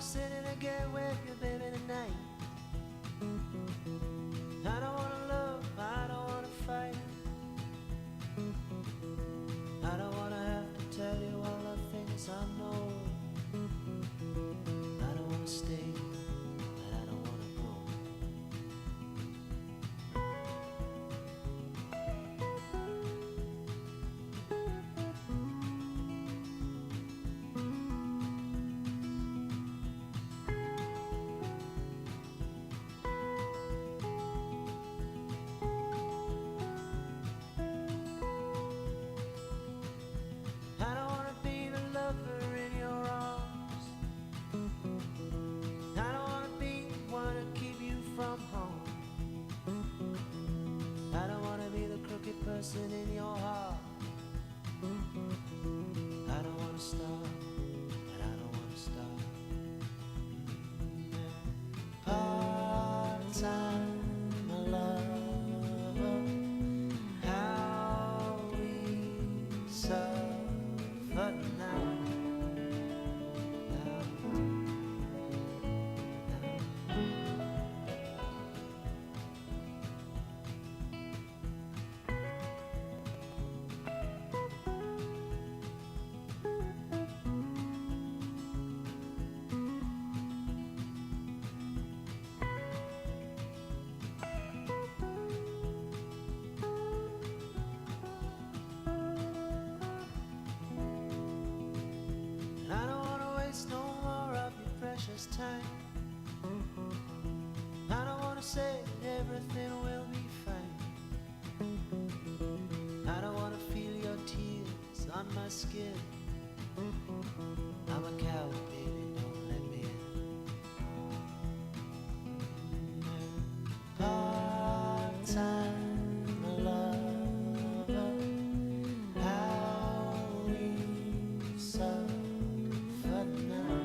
sit in and get with you, baby, tonight. I don't wanna love, I don't wanna fight. I don't wanna have to tell you all the things I know. I don't wanna stay, but I don't wanna go. I don't wanna be the lover in your arms. I don't wanna be the one to keep you from home. I don't wanna be the crooked person in your heart. I don't wanna stop, but I don't wanna stop. Part-time, my love, how we suffer now. And I don't wanna waste no more of your precious time. I don't wanna say that everything will be fine. I don't wanna feel your tears on my skin. I'm a coward, baby, don't let me in. Part-time, my lover, how we suffer now.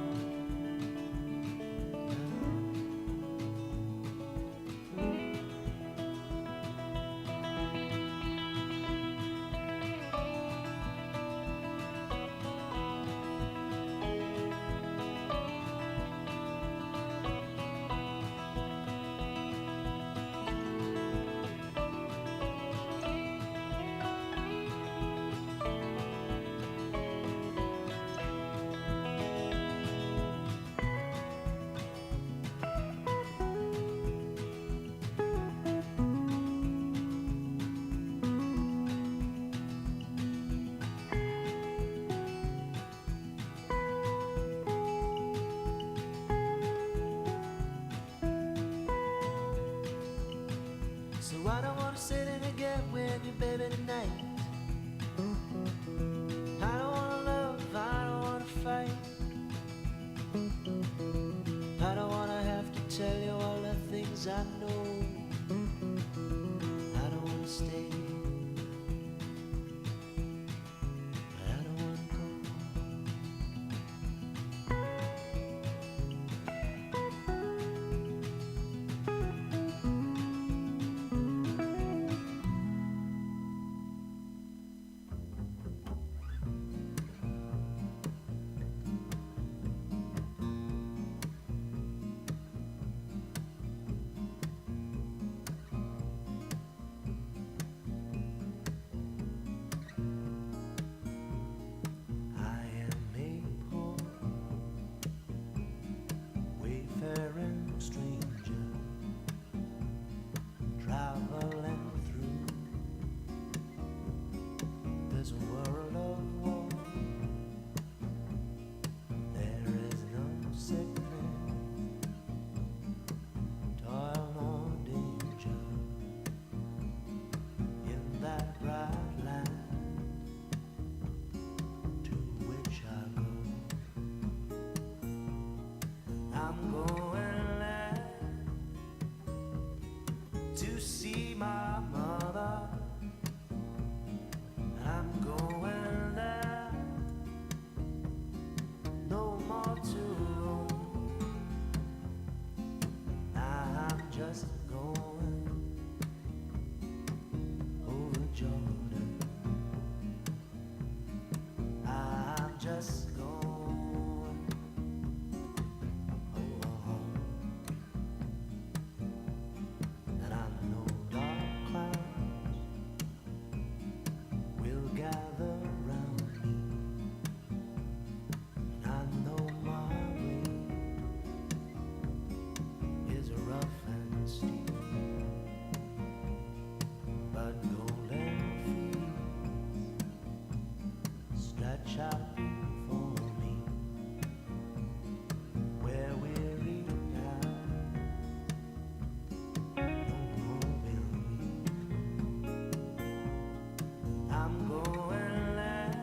gather round me. And I know my way is rough and steep, but golden feet stretch out before me. Where weary now, no more will we. I'm going land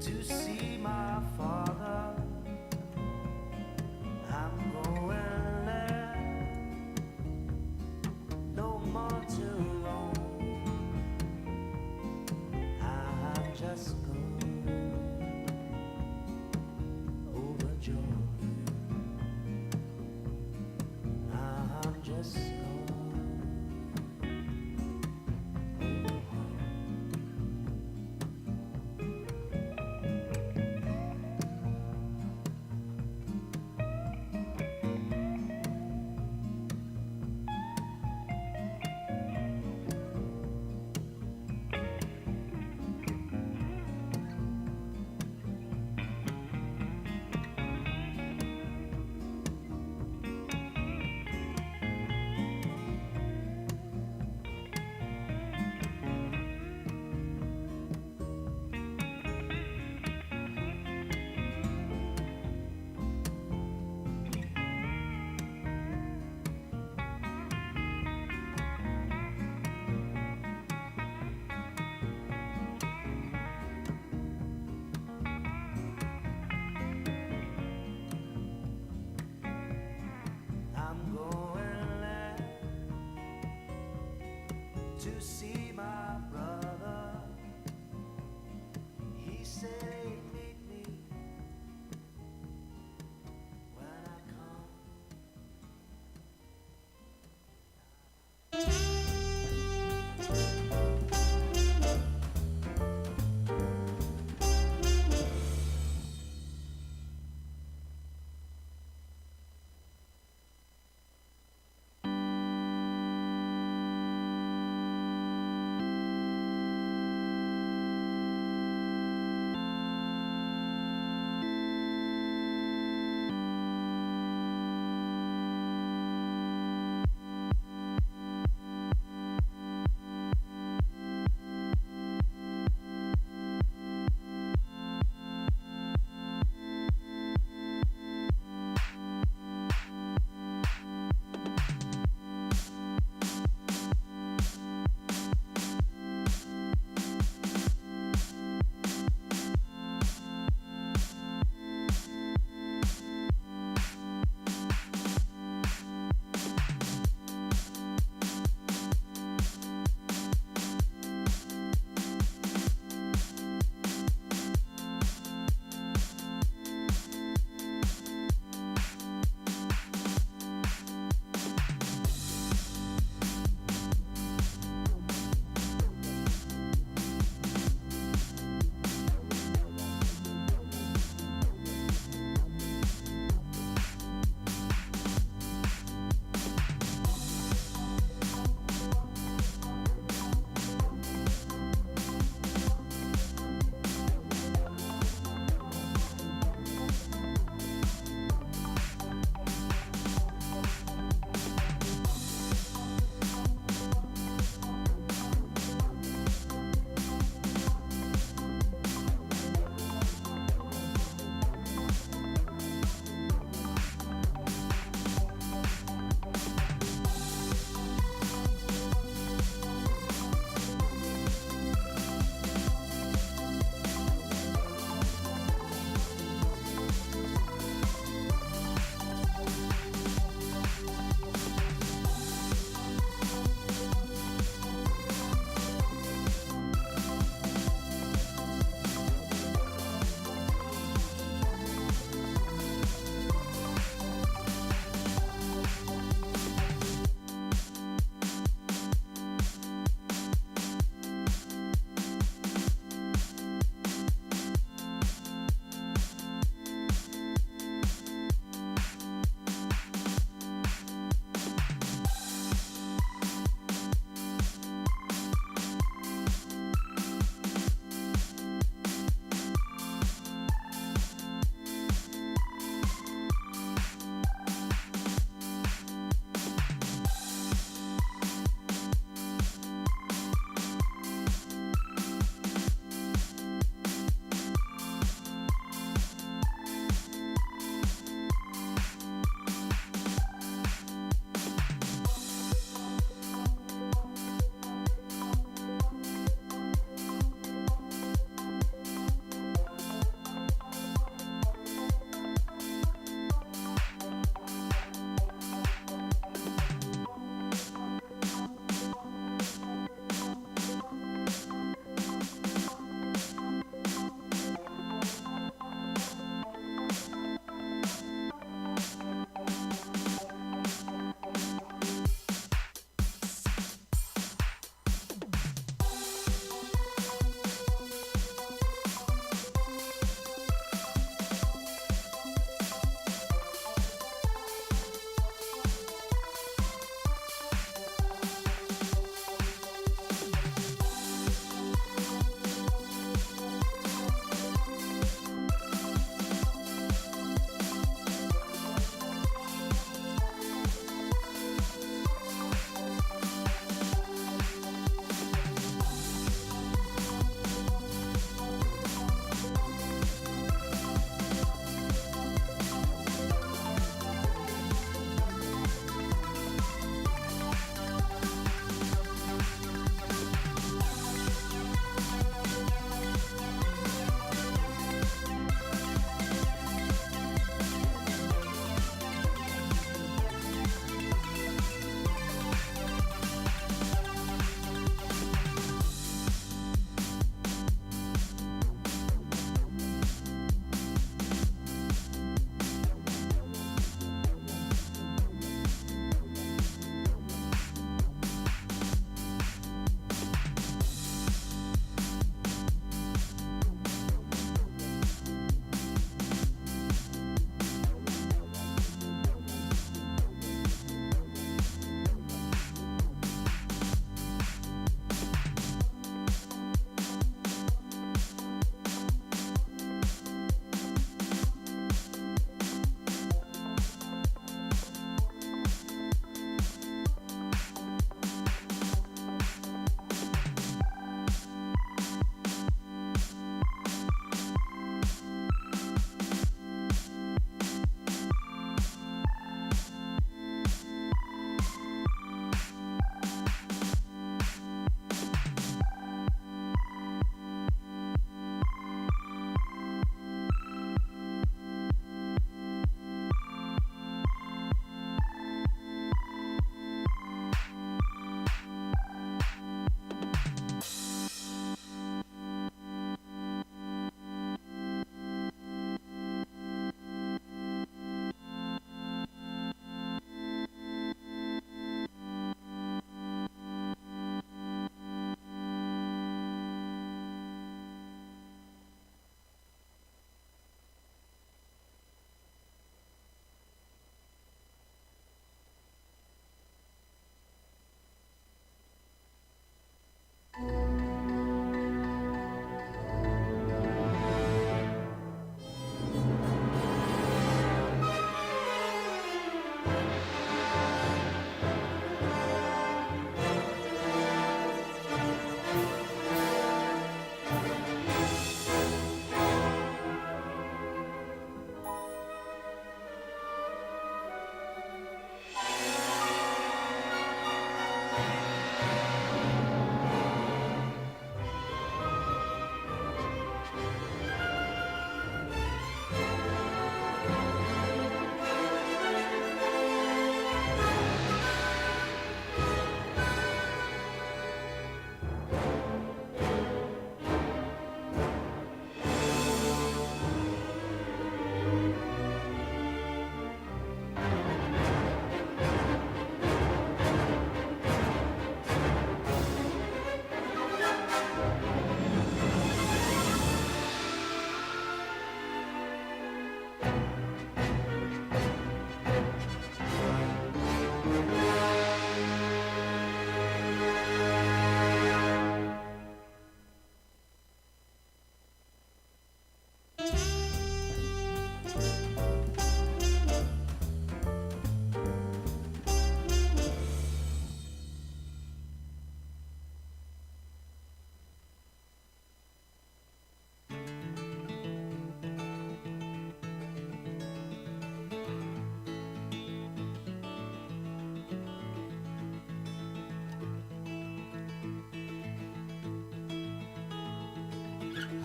to see my father. I'm going land, no more to roam. I'm just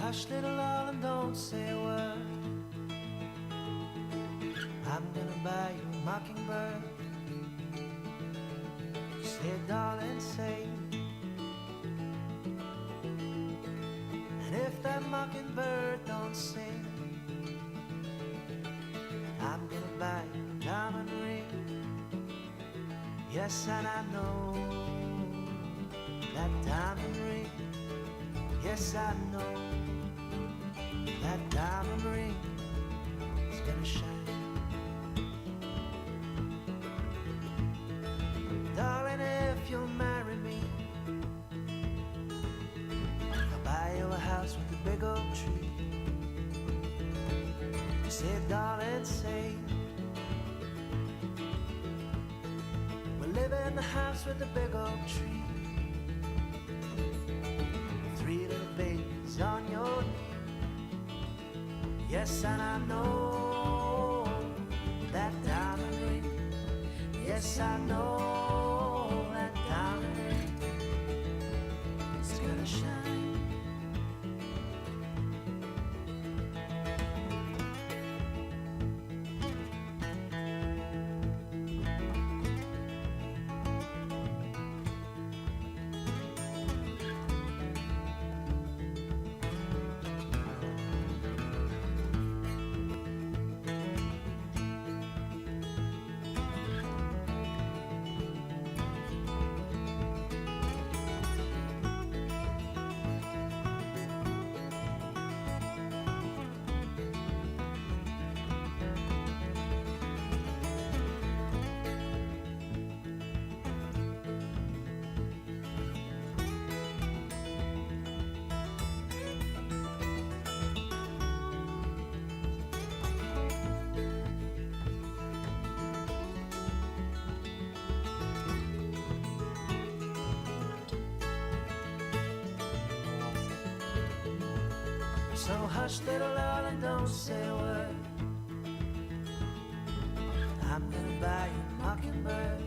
Hush, little darling, don't say a word. I'm gonna buy you a mockingbird. Say, darling, say. And if that mockingbird don't sing, I'm gonna buy you a diamond ring. Yes, and I know that diamond ring. Yes, I know that diamond ring is gonna shine. Darling, if you'll marry me, I'll buy you a house with a big oak tree. Say, darling, say, we'll live in the house with the big oak tree. 3 little babies on your knee. Yes, and I know that diamond ring. Yes, I know that diamond ring is gonna shine. So hush, little darling, don't say a word. I'm gonna buy you a mockingbird.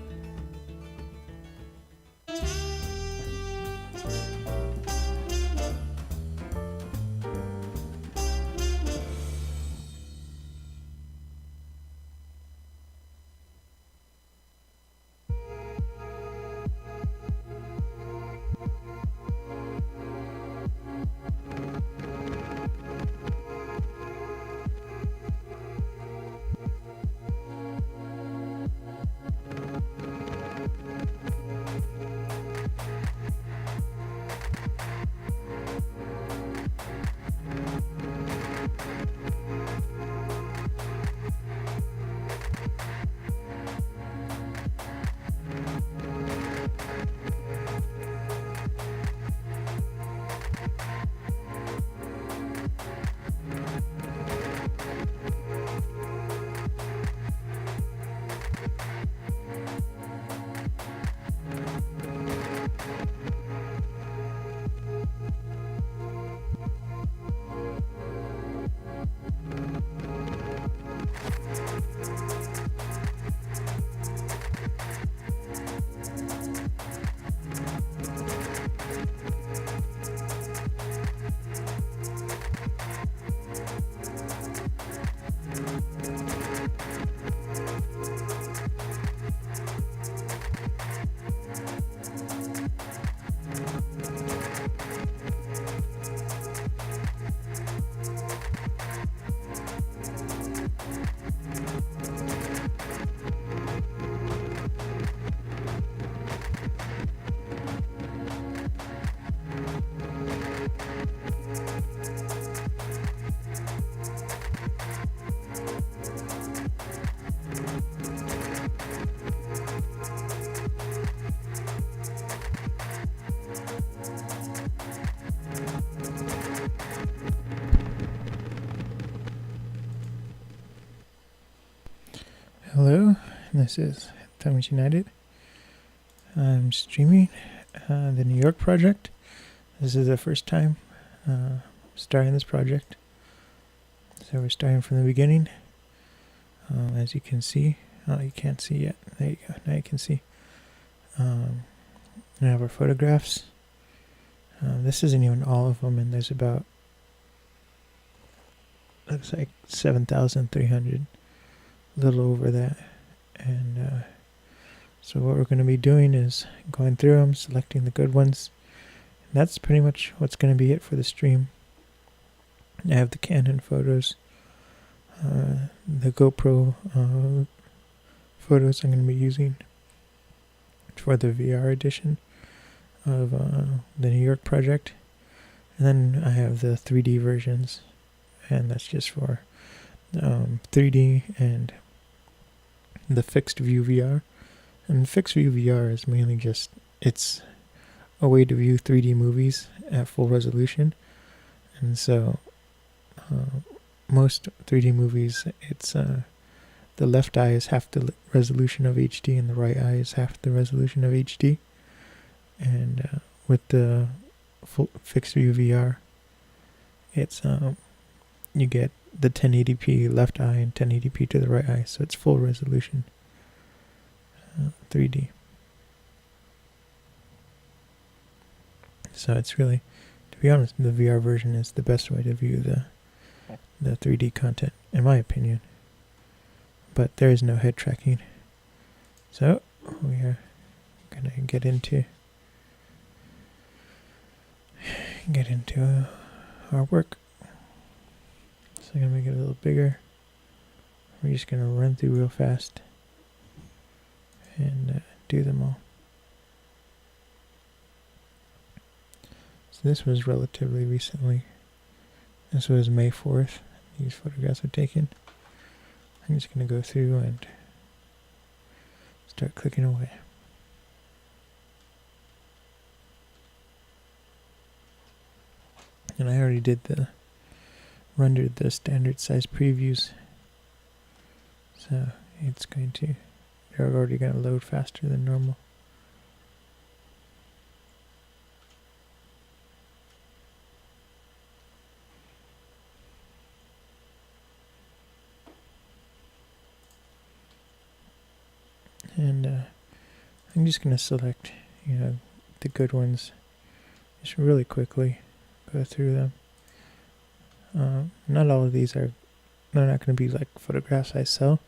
Hello, this is Thomas United. I'm streaming the New York project. This is the first time starting this project. So we're starting from the beginning. As you can see, oh, you can't see yet. There you go. Now you can see. We have our photographs. This isn't even all of them, and there's about looks like 7,300, a little over that. And so what we're going to be doing is going through them, selecting the good ones. And that's pretty much what's going to be it for the stream. I have the Canon photos, the GoPro photos I'm going to be using for the VR edition of the New York project. And then I have the 3D versions, and that's just for 3D and the fixed view VR. And fixed view VR is mainly just, it's a way to view 3D movies at full resolution. And so most 3D movies, it's the left eye is half the resolution of HD and the right eye is half the resolution of HD. And with the full fixed view VR, it's you get the 1080p left eye and 1080p to the right eye, so it's full resolution 3D. So it's really, to be honest, the VR version is the best way to view the 3D content, in my opinion. But there is no head tracking. So we are gonna get into our work. So I'm gonna make it a little bigger. We're just gonna run through real fast and do them all. So this was relatively recently. This was May 4th. These photographs were taken. I'm just going to go through and start clicking away. And I already rendered the standard size previews. So they're already going to load faster than normal. And I'm just going to select, the good ones, just really quickly go through them. Not all of these they're not going to be like photographs I sell,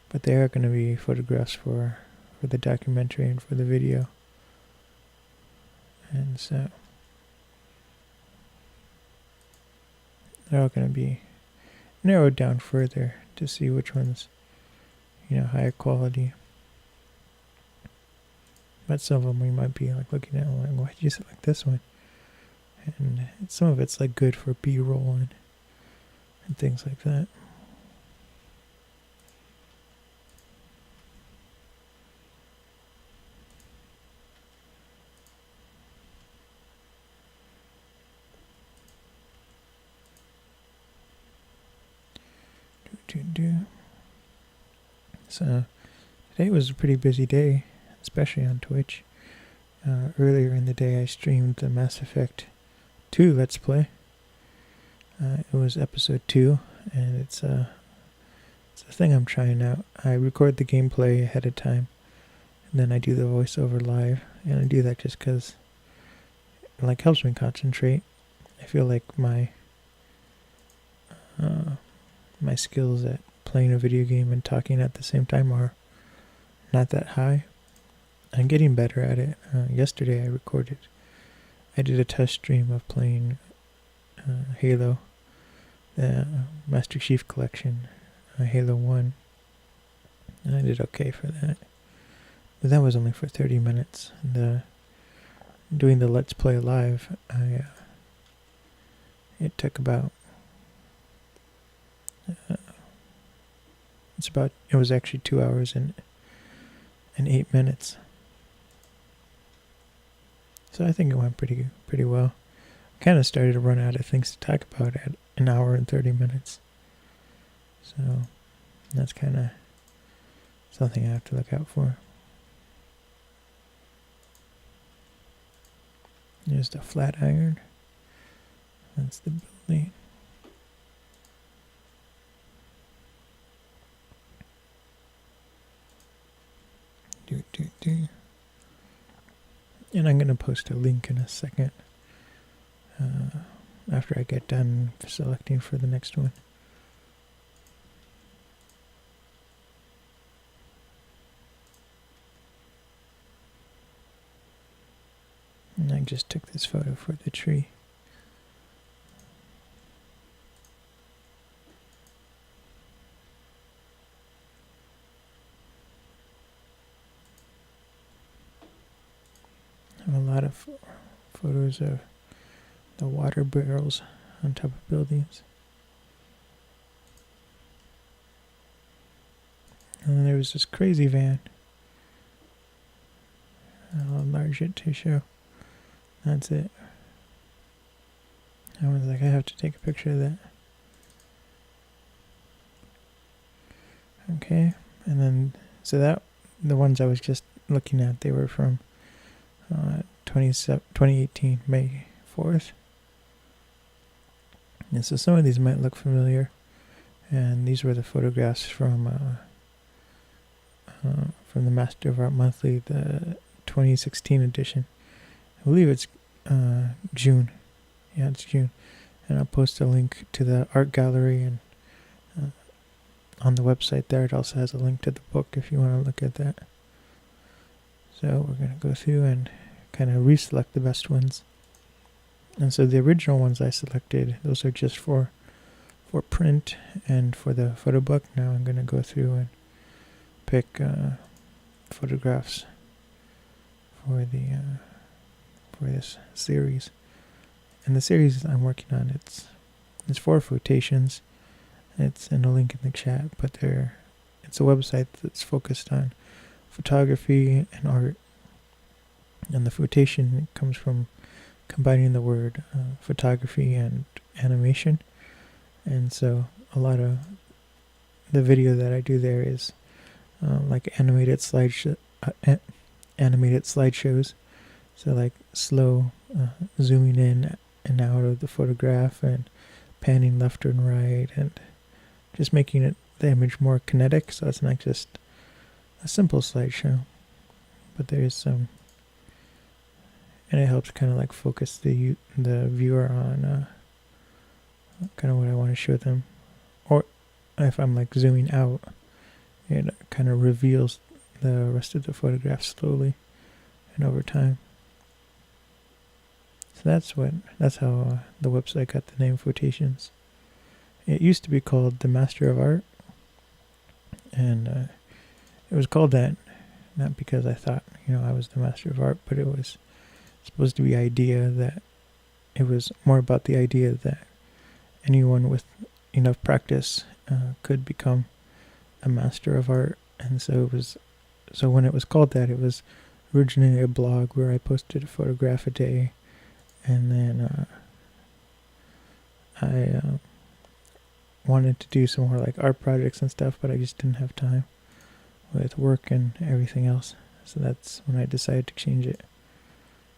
but they are going to be photographs for the documentary and for the video. And so they're all going to be narrowed down further to see which ones, higher quality. But some of them we might be like looking at like, why did you select this one? And some of it's like good for B-roll and things like that. So today was a pretty busy day, especially on Twitch. Earlier in the day I streamed the Mass Effect 2 Let's Play. It was episode 2, and it's a thing I'm trying out. I record the gameplay ahead of time, and then I do the voiceover live, and I do that just because it helps me concentrate. I feel like my skills at playing a video game and talking at the same time are not that high. I'm getting better at it. Yesterday I did a test stream of playing Halo, the Master Chief Collection, Halo 1, and I did okay for that. But that was only for 30 minutes. And, doing the Let's Play live, it took about, it was actually 2 hours and 8 minutes. So I think it went pretty well. Kind of started to run out of things to talk about at an hour and 30 minutes. So that's kind of something I have to look out for. There's the flat iron. That's the building. And I'm going to post a link in a second after I get done selecting for the next one. just took this photo for the tree. I have a lot of photos of the water barrels on top of buildings. And then there was this crazy van. I'll enlarge it to show. That's it. I was like, I have to take a picture of that. Okay, and then, so that, the ones I was just looking at, they were from 2018, May 4th. And so some of these might look familiar. And these were the photographs from the Master of Art Monthly, the 2016 edition. I believe it's June. Yeah, it's June. And I'll post a link to the art gallery, and on the website there it also has a link to the book if you want to look at that. So we're going to go through and kind of reselect the best ones. And so the original ones I selected, those are just for print and for the photo book. Now I'm going to go through and pick photographs for the for this series. And the series I'm working on, it's 4 quotations. It's in a link in the chat, but it's a website that's focused on photography and art. And the quotation comes from combining the word photography and animation. And so a lot of the video that I do there is like animated slideshows. So like slow zooming in and out of the photograph and panning left and right, and just making the image more kinetic, so it's not just a simple slideshow, but there is some, and it helps kind of like focus the viewer on kind of what I want to show them. Or if I'm like zooming out, it kind of reveals the rest of the photograph slowly and over time. So that's how the website got the name Quotations. It used to be called The Master of Art, and it was called that not because I thought, I was the master of art, but it was supposed to be it was more about the idea that anyone with enough practice could become a master of art. And so when it was called that, it was originally a blog where I posted a photograph a day, and then I wanted to do some more like art projects and stuff, but I just didn't have time with work and everything else. So that's when I decided to change it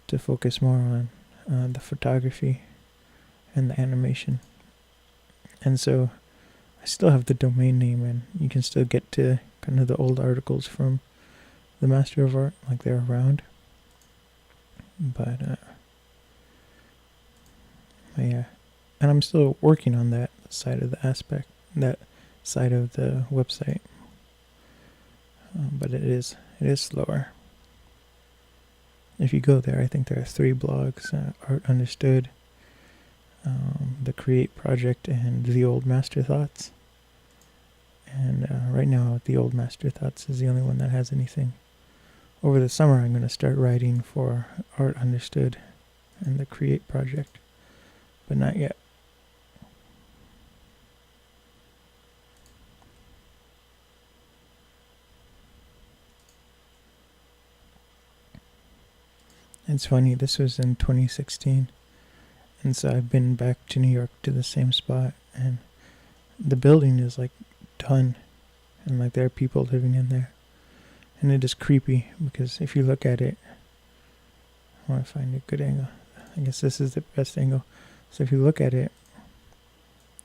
to focus more on the photography and the animation. And so I still have the domain name, and you can still get to kind of the old articles from the Master of Art, like they're around. But yeah, and I'm still working on that side of the website. But it is slower. If you go there, I think there are 3 blogs: Art Understood, the Create Project, and the Old Master Thoughts. And right now, the Old Master Thoughts is the only one that has anything. Over the summer, I'm going to start writing for Art Understood and the Create Project, but not yet. It's funny, this was in 2016, and so I've been back to New York to the same spot, and the building is like done, and like there are people living in there, and it is creepy because if you look at it, I want to find a good angle. I guess this is the best angle. So if you look at it,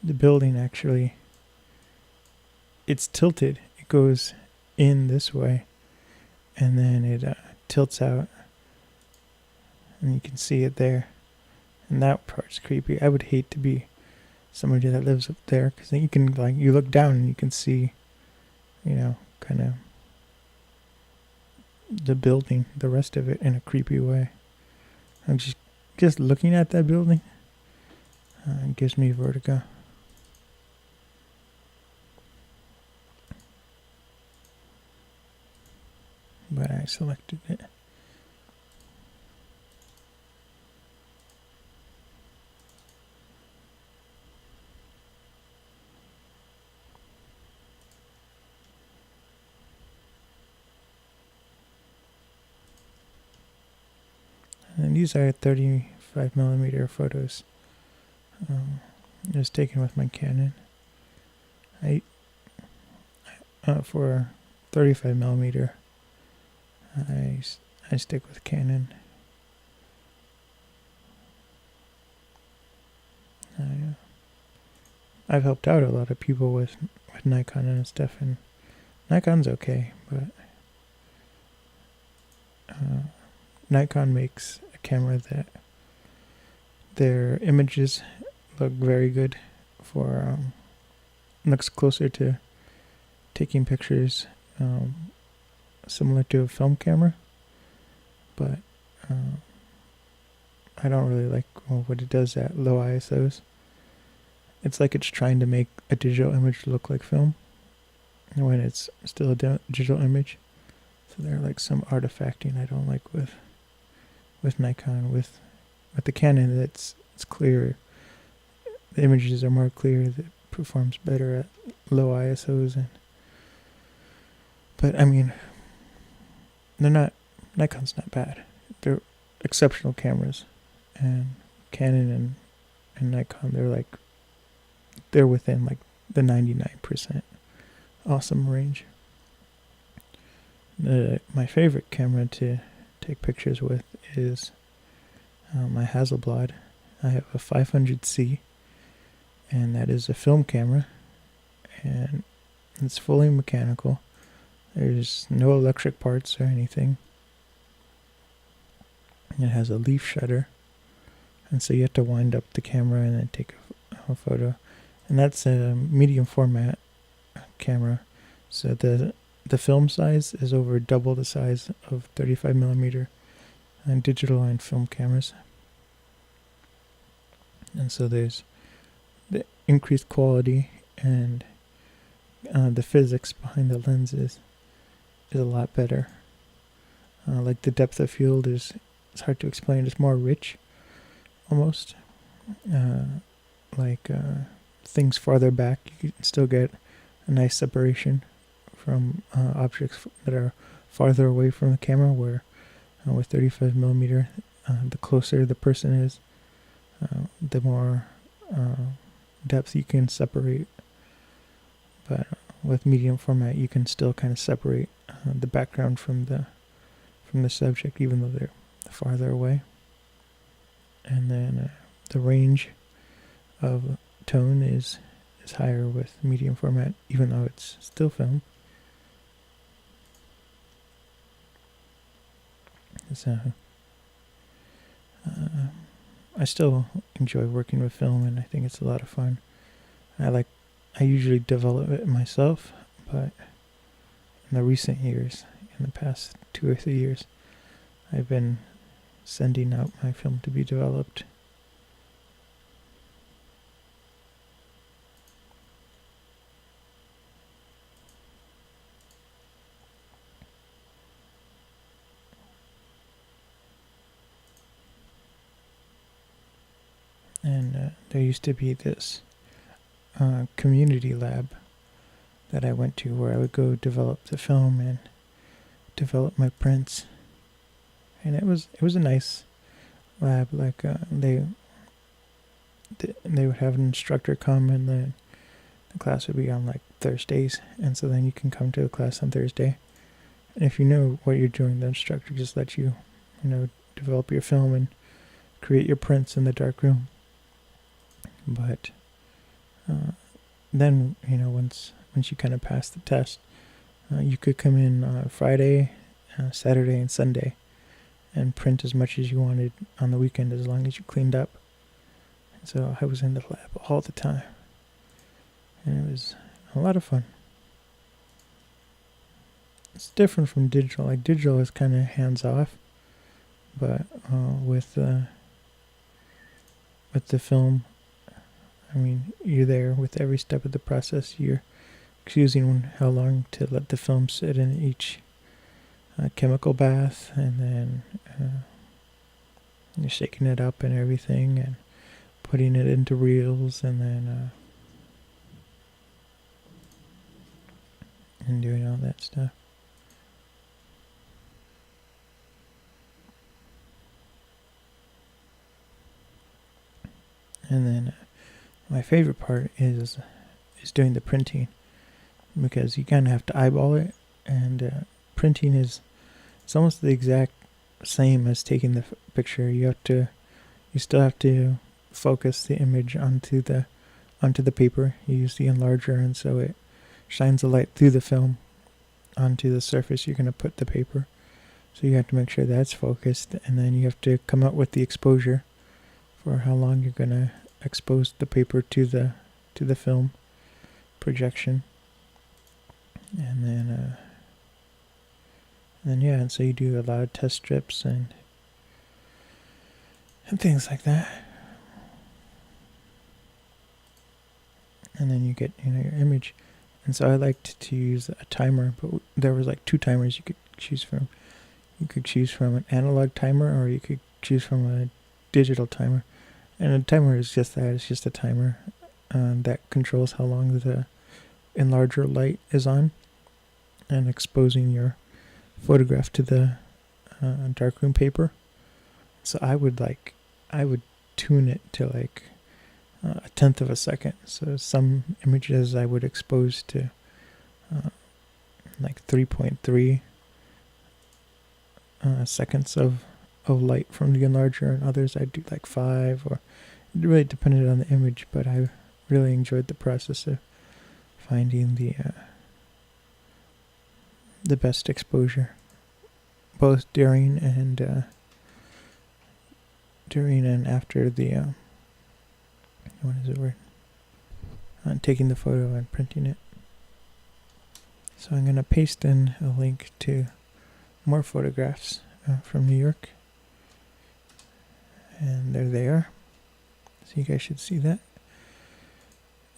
the building actually, it's tilted. It goes in this way, and then it tilts out. And you can see it there. And that part's creepy. I would hate to be somebody that lives up there, because then you can, like, you look down and you can see, kind of the building, the rest of it, in a creepy way. I'm just looking at that building gives me vertigo. But I selected it. And these are 35mm photos. Just taken with my Canon. For 35mm, I stick with Canon. I've helped out a lot of people with Nikon and stuff, and Nikon's okay, but Nikon makes a camera that their images look very good for looks closer to taking pictures similar to a film camera, but I don't really like what it does at low ISOs. It's like it's trying to make a digital image look like film when it's still a digital image. So there are like some artifacting I don't like with Nikon. With the Canon, it's clear. The images are more clear. It performs better at low ISOs. But I mean, Nikon's not bad. They're exceptional cameras, and Canon and Nikon, they're within like the 99% awesome range. My favorite camera to take pictures with is my Hasselblad. I have a 500C, and that is a film camera, and it's fully mechanical. There's no electric parts or anything. It has a leaf shutter, and so you have to wind up the camera and then take a photo. And that's a medium format camera, so the film size is over double the size of 35mm and digital and film cameras. And so there's the increased quality, and the physics behind the lenses is a lot better. Like the depth of field it's hard to explain. It's more rich, almost. Things farther back, you can still get a nice separation from objects that are farther away from the camera, where with 35mm, the closer the person is, the more depth you can separate. But with medium format, you can still kind of separate the background from the subject, even though they're farther away. And then the range of tone is higher with medium format, even though it's still film. So I still enjoy working with film, and I think it's a lot of fun. I usually develop it myself, but in the recent years, in the past 2 or 3 years, I've been sending out my film to be developed. And there used to be this community lab that I went to, where I would go develop the film and develop my prints, and it was a nice lab. Like they would have an instructor come, and then the class would be on like Thursdays, and so then you can come to the class on Thursday, and if you know what you're doing, the instructor just lets you develop your film and create your prints in the darkroom. But then once you kind of pass the test, you could come in Friday, Saturday, and Sunday and print as much as you wanted on the weekend, as long as you cleaned up. And so I was in the lab all the time, and it was a lot of fun. It's different from digital. Like digital is kind of hands off, but with the film, I mean, you're there with every step of the process. You're choosing how long to let the film sit in each chemical bath, and then you're shaking it up and everything, and putting it into reels, and then and doing all that stuff. And then my favorite part is doing the printing, because you kind of have to eyeball it, and printing is, it's almost the exact same as taking the picture. You still have to focus the image onto the paper. You use the enlarger, and so it shines the light through the film onto the surface you're going to put the paper. So you have to make sure that's focused, and then you have to come up with the exposure for how long you're going to expose the paper to the film projection. And then yeah, and so you do a lot of test strips and things like that. And then you get, your image. And so I liked to use a timer, but there was like 2 timers you could choose from. You could choose from an analog timer, or you could choose from a digital timer. And a timer is just that. It's just a timer that controls how long the enlarger light is on and exposing your photograph to the darkroom paper. So I would tune it to like a tenth of a second. So some images I would expose to like 3.3 seconds of light from the enlarger, and others I'd do like 5, or it really depended on the image. But I really enjoyed the process of finding the best exposure, both during and after the what is the word? Taking the photo and printing it. So I'm gonna paste in a link to more photographs from New York, and there they are. So you guys should see that.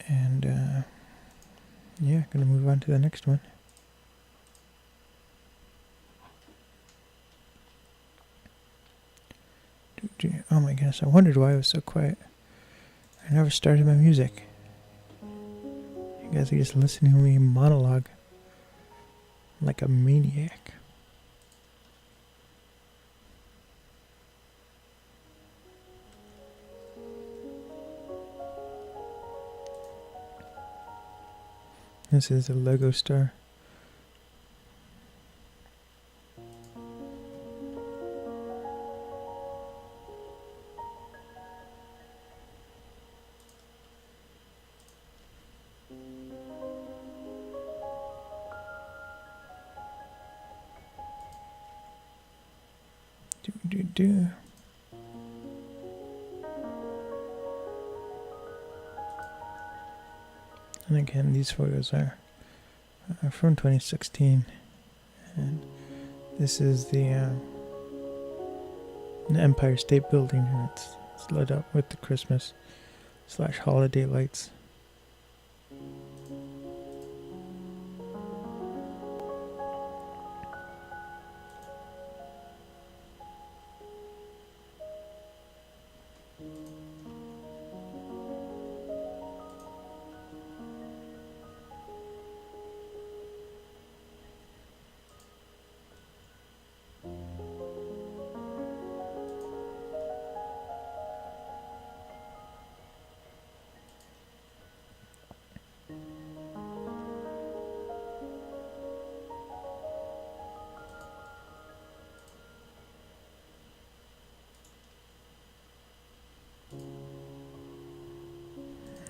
And yeah, gonna move on to the next one. Oh my goodness, I wondered why I was so quiet. I never started my music. You guys are just listening to me monologue like a maniac. This is a Lego star. Do. And again, these photos are from 2016, and this is the Empire State Building, and it's lit up with the Christmas / holiday lights.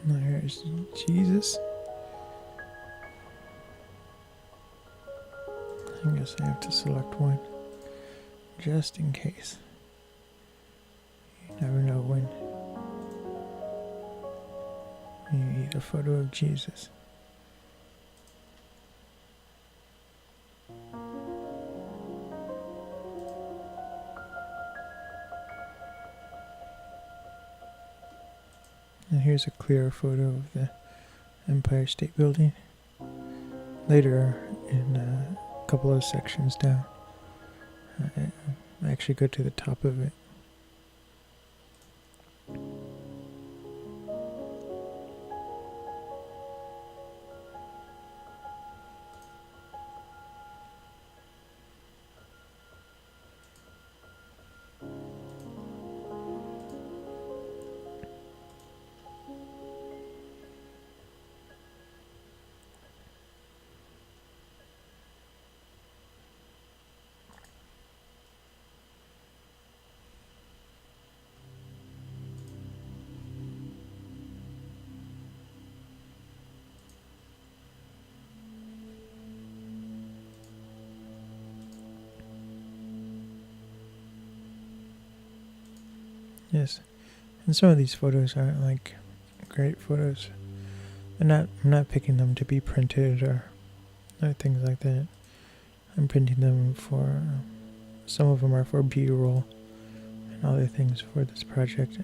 There's Jesus. I guess I have to select one, just in case. You never know when you need a photo of Jesus. And here's a clearer photo of the Empire State Building. Later, in a couple of sections down, I actually go to the top of it. Yes, and some of these photos aren't like great photos. I'm not picking them to be printed or things like that. I'm printing them for, some of them are for B-roll and other things for this project.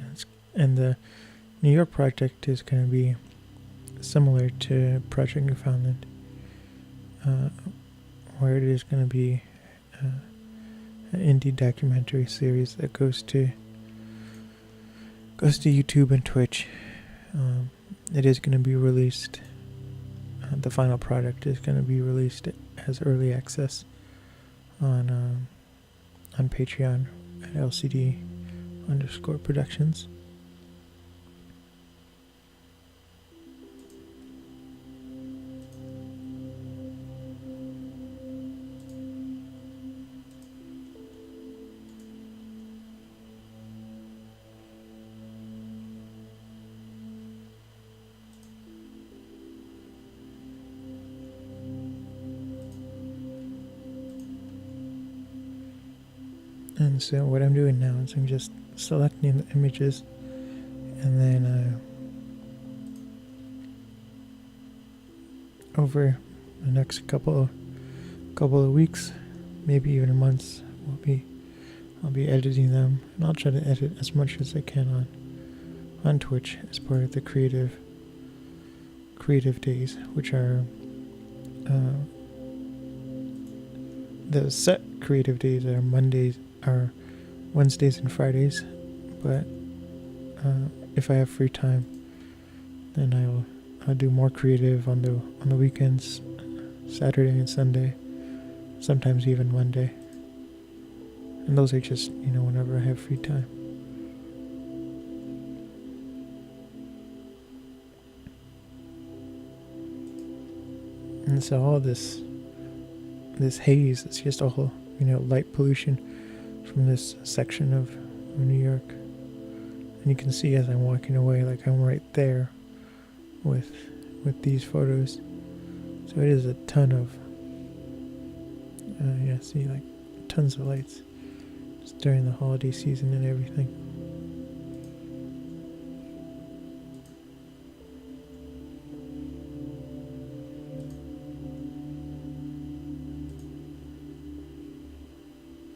And the New York project is going to be similar to Project Newfoundland, where it is going to be an indie documentary series that goes to YouTube and Twitch. It is going to be released. The final product is going to be released as early access on Patreon at LCD_productions. And so what I'm doing now is I'm just selecting the images, and then over the next couple of weeks, maybe even months, I'll be editing them, and I'll try to edit as much as I can on Twitch as part of the creative days, which are the set creative days are Wednesdays and Fridays, but if I have free time, then I'll do more creative on the weekends, Saturday and Sunday, sometimes even Monday. And those are just, whenever I have free time. And so all this haze, it's just all, light pollution from this section of New York. And you can see as I'm walking away, like I'm right there with these photos. So it is a ton of, see, like tons of lights just during the holiday season and everything.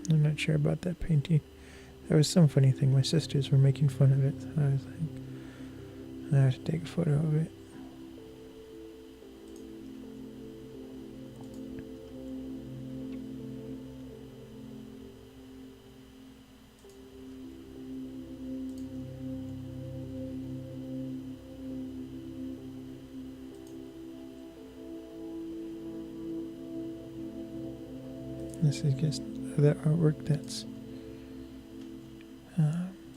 I'm not sure about that painting. There was some funny thing. My sisters were making fun of it, so I was like, I have to take a photo of it. This is just other artwork that's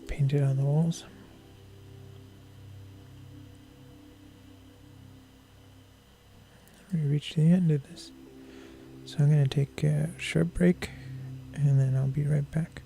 painted on the walls. We reached the end of this, so I'm going to take a short break, and then I'll be right back.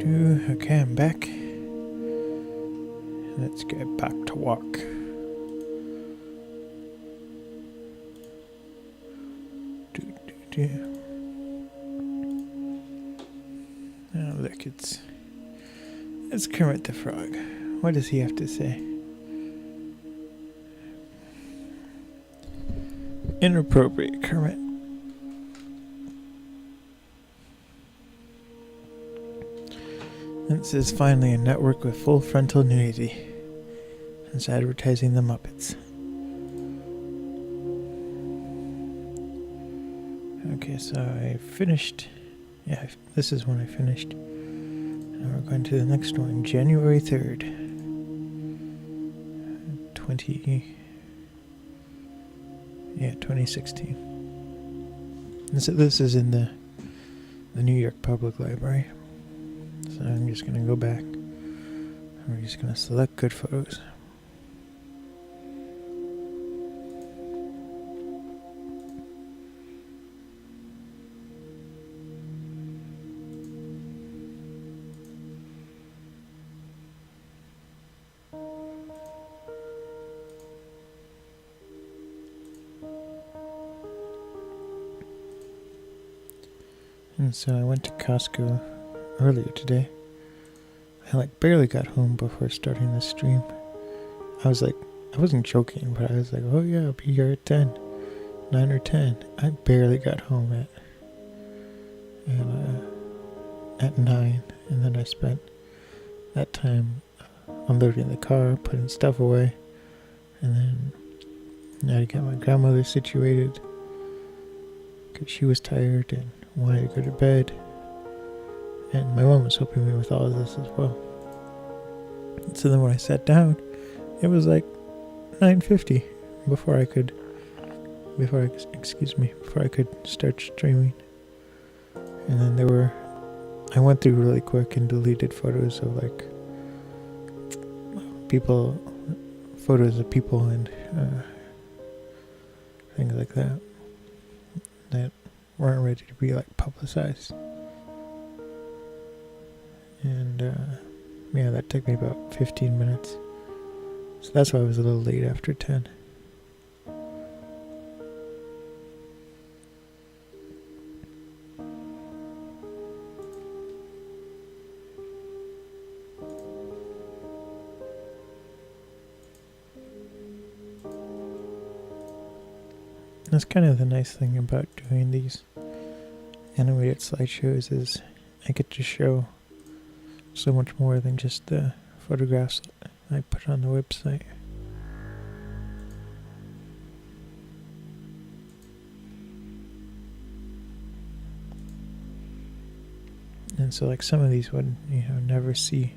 Okay, I'm back. Let's get back to work. Oh, look, it's Kermit the Frog. What does he have to say? Inappropriate, Kermit. This is finally a network with full frontal nudity. It's advertising the Muppets. Okay, so I finished. Yeah, this is when I finished. Now we're going to the next one, January 3rd. 2016. This is in the New York Public Library. So I'm just going to go back. We're just going to select good photos. And so I went to Costco earlier today. I barely got home before starting the stream. I wasn't joking, but I was like, oh yeah, I'll be here at 9 or 10. I barely got home at 9, and then I spent that time unloading the car, putting stuff away, and then I had to get my grandmother situated because she was tired and wanted to go to bed. And my mom was helping me with all of this as well. So then when I sat down, it was like 9:50 before I could start streaming. And then I went through really quick and deleted photos of photos of people and things like that weren't ready to be publicized. And that took me about 15 minutes. So that's why I was a little late after 10. That's kind of the nice thing about doing these animated slideshows is I get to show so much more than just the photographs I put on the website. And so some of these would never see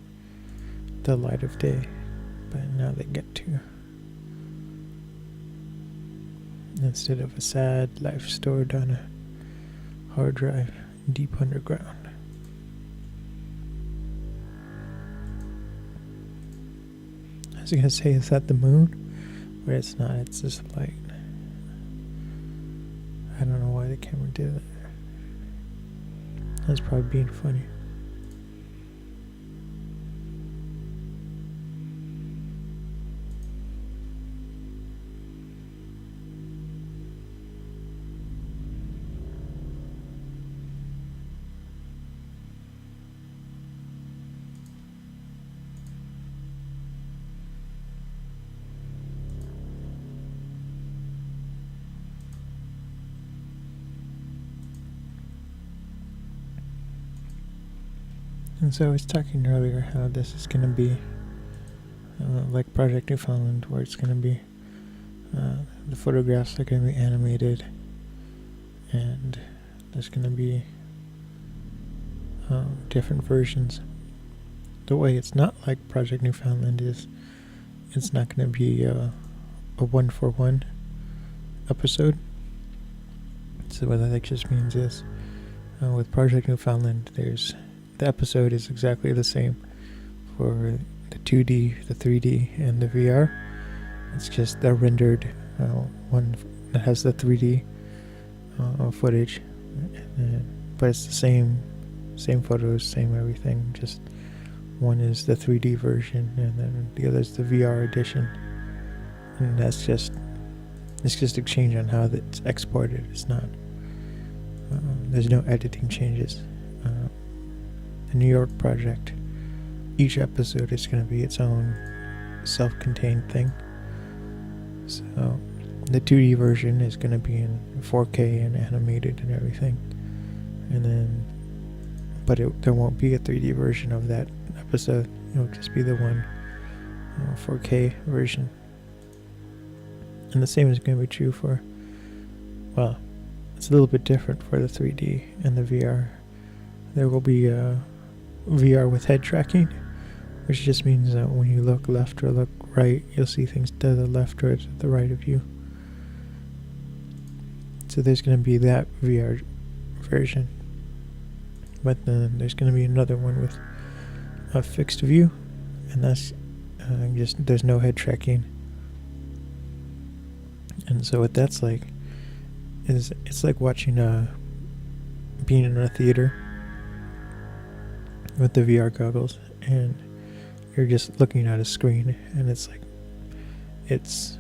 the light of day, but now they get to. Instead of a sad life stored on a hard drive deep underground. I was gonna say, is that the moon? But it's not, it's just light. I don't know why the camera did that. That's probably being funny. And so I was talking earlier how this is going to be like Project Newfoundland, where it's going to be the photographs are going to be animated, and there's going to be different versions. The way it's not like Project Newfoundland is it's not going to be a 1-for-1 episode. So what that just means is with Project Newfoundland, the episode is exactly the same for the 2D, the 3D, and the VR. It's just the rendered one that has the 3D footage, but it's the same same photos, same everything. Just one is the 3D version, and then the other is the VR edition. And it's just a change on how it's exported. It's not. There's no editing changes. The New York project, each episode is going to be its own self-contained thing. So the 2D version is going to be in 4K and animated and everything, and then, but there won't be a 3D version of that episode. It'll just be the one 4K version. And the same is going to be true for, well, it's a little bit different for the 3D and the VR. There will be VR with head tracking, which just means that when you look left or look right, you'll see things to the left or to the right of you. So there's going to be that VR version. But then there's going to be another one with a fixed view, and that's just, there's no head tracking. And so what that's like is, it's like watching being in a theater with the VR goggles, and you're just looking at a screen, and it's like, it's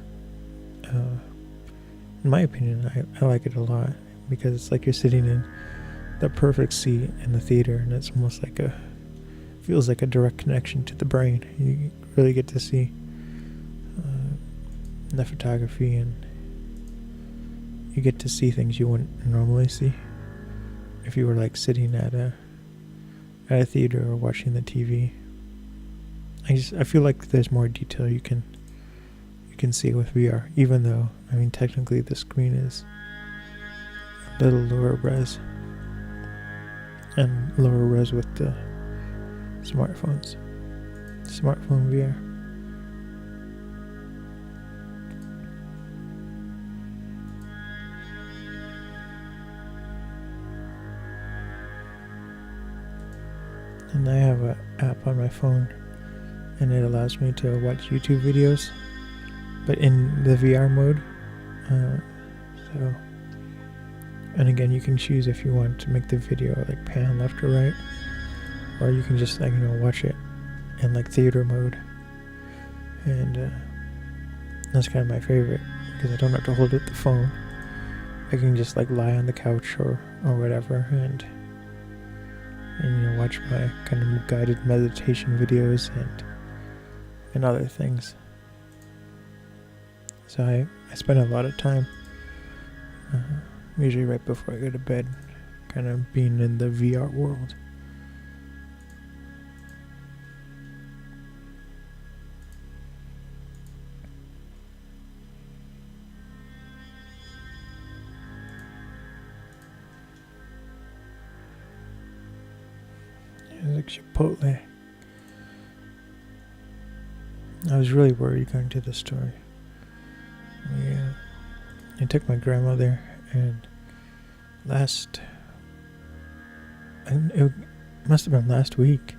in my opinion, I like it a lot, because it's like you're sitting in the perfect seat in the theater, and it's almost like feels like a direct connection to the brain. You really get to see the photography, and you get to see things you wouldn't normally see if you were like sitting at a theater or watching the TV. I feel like there's more detail you can see with VR, even though, I mean, technically the screen is a little lower res, and lower res with the smartphone VR. And I have an app on my phone, and it allows me to watch YouTube videos, but in the VR mode. So, and again, you can choose if you want to make the video like pan left or right, or you can just, like, watch it in like theater mode. And that's kind of my favorite, because I don't have to hold up the phone. I can just like lie on the couch or whatever, and watch my kind of guided meditation videos and other things. So I spend a lot of time, usually right before I go to bed, kind of being in the VR world. It's like Chipotle. I was really worried going to the store. Yeah, I took my grandma there, and it must have been last week.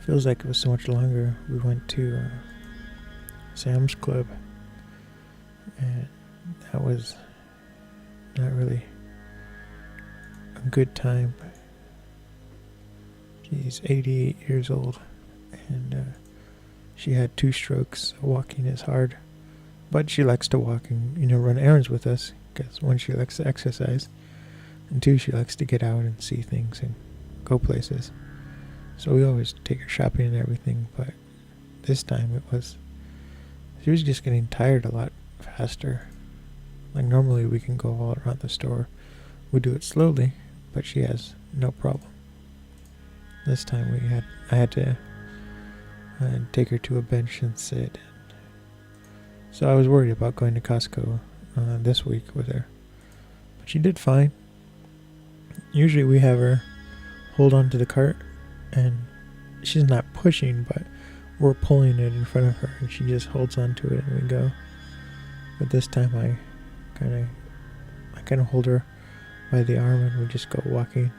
Feels like it was so much longer. We went to Sam's Club, and that was not really a good time. She's 88 years old, and she had 2 strokes. So walking is hard. But she likes to walk and, run errands with us, because 1, she likes to exercise, and 2, she likes to get out and see things and go places. So we always take her shopping and everything, but this time she was just getting tired a lot faster. Like, normally we can go all around the store. We do it slowly, but she has no problem. This time I had to take her to a bench and sit. So I was worried about going to Costco this week with her, but she did fine. Usually we have her hold on to the cart, and she's not pushing, but we're pulling it in front of her, and she just holds on to it and we go. But this time I kind of hold her by the arm and we just go walking,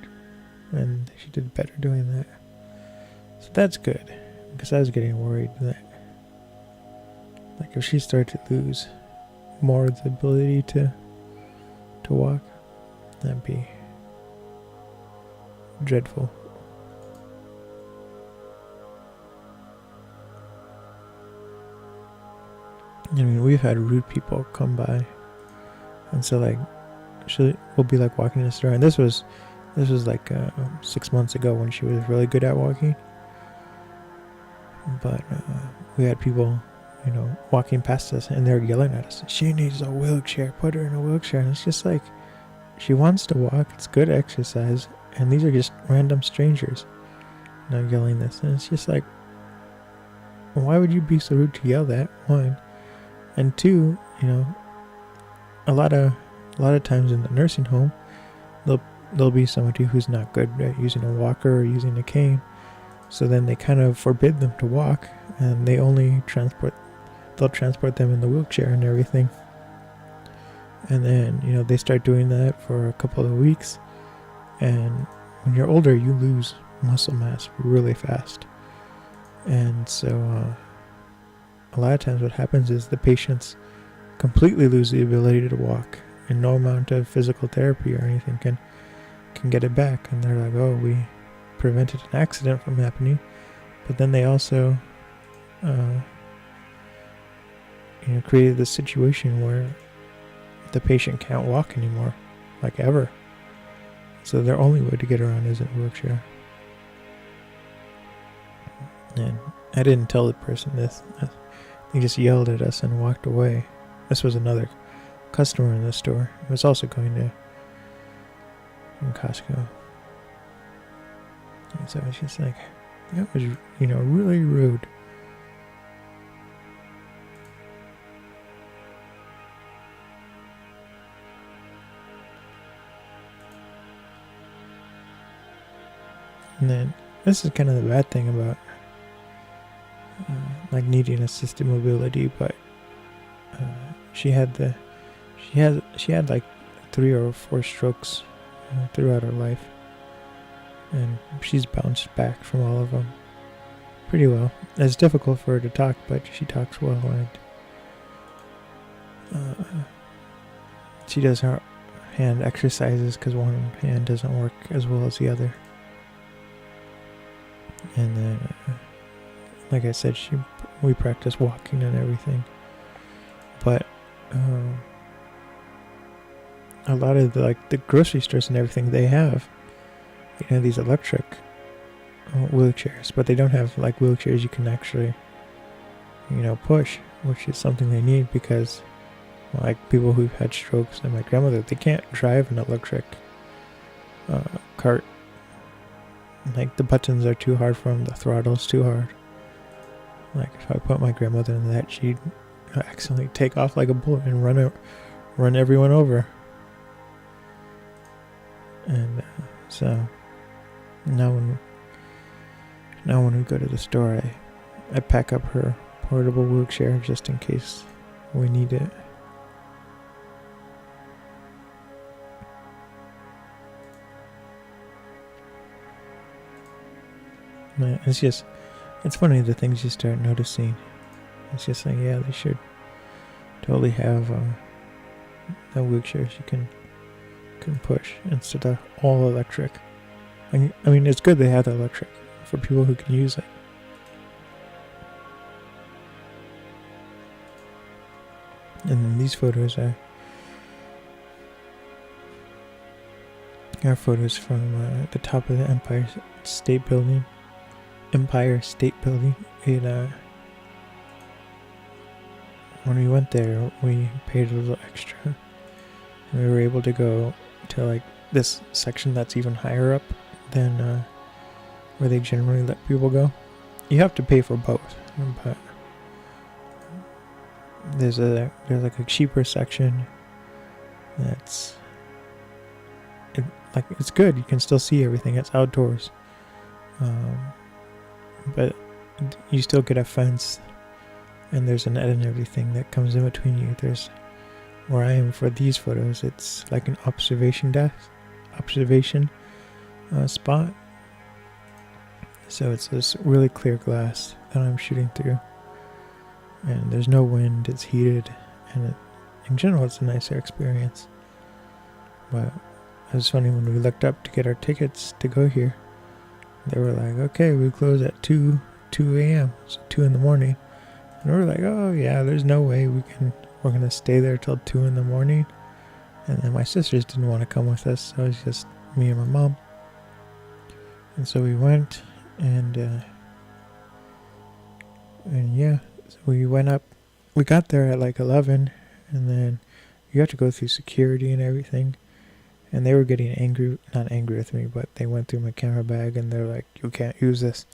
and she did better doing that. So that's good, because I was getting worried that, like, if she started to lose more of the ability to walk, that'd be dreadful. I mean, we've had rude people come by, and so like, we'll be like walking in the store, and this was like 6 months ago when she was really good at walking. But we had people, walking past us, and they're yelling at us. She needs a wheelchair. Put her in a wheelchair. And it's just like, she wants to walk. It's good exercise, and these are just random strangers, yelling this. And it's just like, why would you be so rude to yell that? One, and two, a lot of times in the nursing home, there'll be somebody who's not good at using a walker or using a cane. So then they kind of forbid them to walk, and they only they'll transport them in the wheelchair and everything. And then, they start doing that for a couple of weeks. And when you're older, you lose muscle mass really fast. And so a lot of times what happens is the patients completely lose the ability to walk, and no amount of physical therapy or anything can get it back. And they're like, oh, we prevented an accident from happening. But then they also created this situation where the patient can't walk anymore, like ever. So their only way to get around is in a wheelchair. And I didn't tell the person this. They just yelled at us and walked away. This was another customer in the store. He was also going to Costco. And so it's just like, that was, really rude. And then this is kind of the bad thing about like needing assisted mobility, but she had like 3 or 4 strokes throughout her life, and she's bounced back from all of them pretty well. It's difficult for her to talk, but she talks well, and she does her hand exercises because one hand doesn't work as well as the other. And then, like I said, we practice walking and everything. But a lot of the grocery stores and everything, they have these electric wheelchairs, but they don't have wheelchairs you can actually push, which is something they need because people who've had strokes and my grandmother, they can't drive an electric cart. The buttons are too hard for them, the throttle's too hard. If I put my grandmother in that, she'd accidentally take off like a bullet and run everyone over. And so now when we go to the store, I pack up her portable wheelchair just in case we need it. It's funny the things you start noticing. It's just like, yeah, they should totally have the wheelchairs you can push instead of all electric. I mean, it's good they have the electric for people who can use it. And then these photos are photos from the top of the Empire State Building. When we went there, we paid a little extra, and we were able to go to this section that's even higher up than where they generally let people go. You have to pay for both, but there's a cheaper section that's it's good. You can still see everything. It's outdoors. But you still get a fence, and there's a net and everything that comes in between you. There's where I am for these photos. It's like an observation spot. So it's this really clear glass that I'm shooting through, and there's no wind. It's heated, and in general, it's a nicer experience. But it was funny when we looked up to get our tickets to go here. They were like, okay, we close at 2 a.m., so 2 in the morning. And we're like, oh yeah, there's no way we're gonna stay there till 2 in the morning. And then my sisters didn't want to come with us, so it was just me and my mom. And so we went, and yeah, so we went up. We got there at like 11, and then you have to go through security and everything. And they were getting angry, not angry with me, but they went through my camera bag and they're like, you can't use this.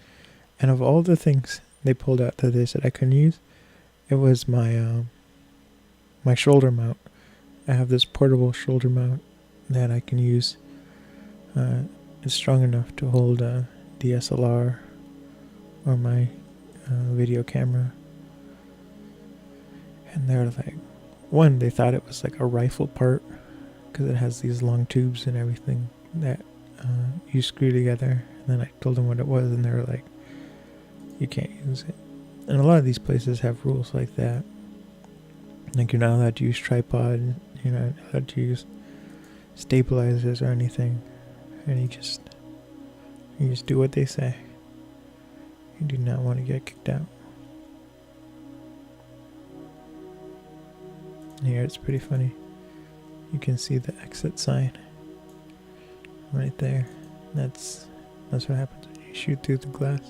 And of all the things they pulled out that they said I couldn't use, it was my shoulder mount. I have this portable shoulder mount that I can use. It's strong enough to hold a DSLR or my video camera. And they're like, one, they thought it was like a rifle part because it has these long tubes and everything that you screw together. And then I told them what it was, and they were like, you can't use it. And a lot of these places have rules like that. Like, you're not allowed to use tripod, you're not allowed to use stabilizers or anything. And you just do what they say. You do not want to get kicked out. Here it's pretty funny. You can see the exit sign right there. That's what happens when you shoot through the glass.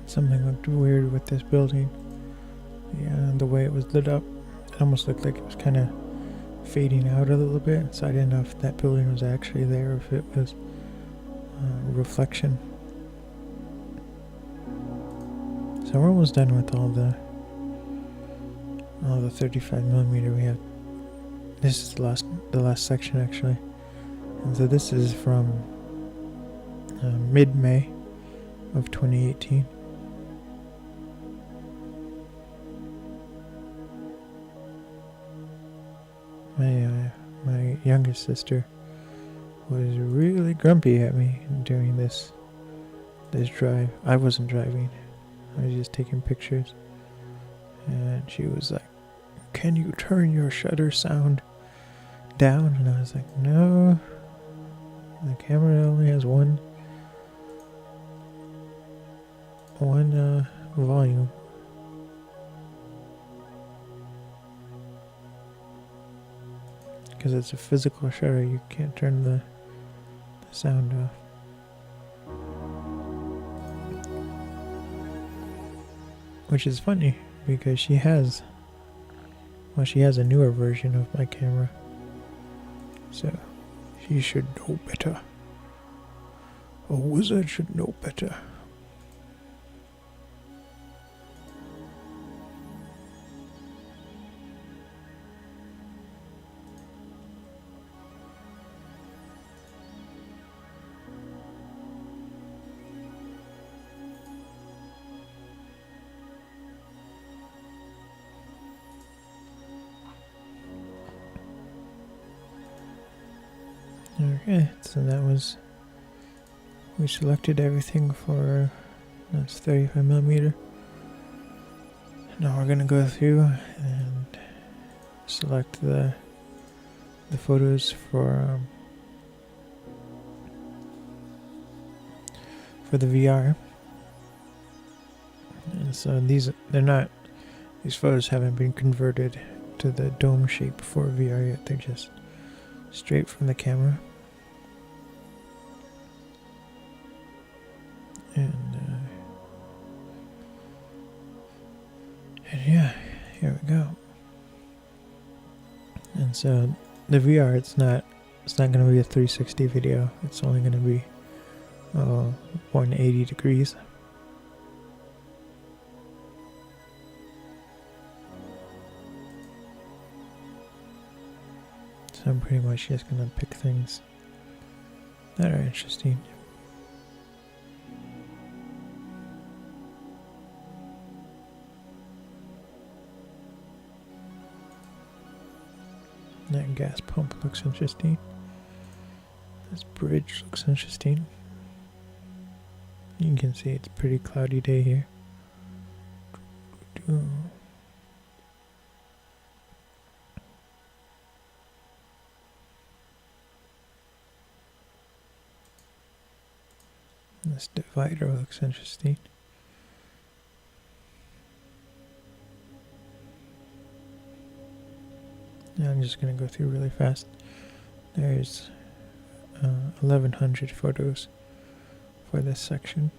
Something looked weird with this building. Yeah, the way it was lit up, it almost looked like it was kind of fading out a little bit. So I didn't know if that building was actually there, or if it was reflection. So we're almost done with all the 35mm we have. This is the last section actually, and so this is from mid-May of 2018. My youngest sister was really grumpy at me during this drive. I wasn't driving. I was just taking pictures. And she was like, "Can you turn your shutter sound down?" And I was like, "No. The camera only has one volume." Because it's a physical shutter, you can't turn the sound off. Which is funny, because she has a newer version of my camera. So, she should know better. A wizard should know better. Okay, so that was, we selected everything for, that's 35 millimeter. Now we're gonna go through and select the photos for the VR. And so these photos haven't been converted to the dome shape for VR yet. They're just straight from the camera. And yeah, here we go. And so the VR, it's not going to be a 360 video. It's only going to be 180 degrees. So I'm pretty much just going to pick things that are interesting. That gas pump looks interesting. This bridge looks interesting. You can see it's a pretty cloudy day here. This divider looks interesting. Now I'm just going to go through really fast. There's 1100 photos for this section.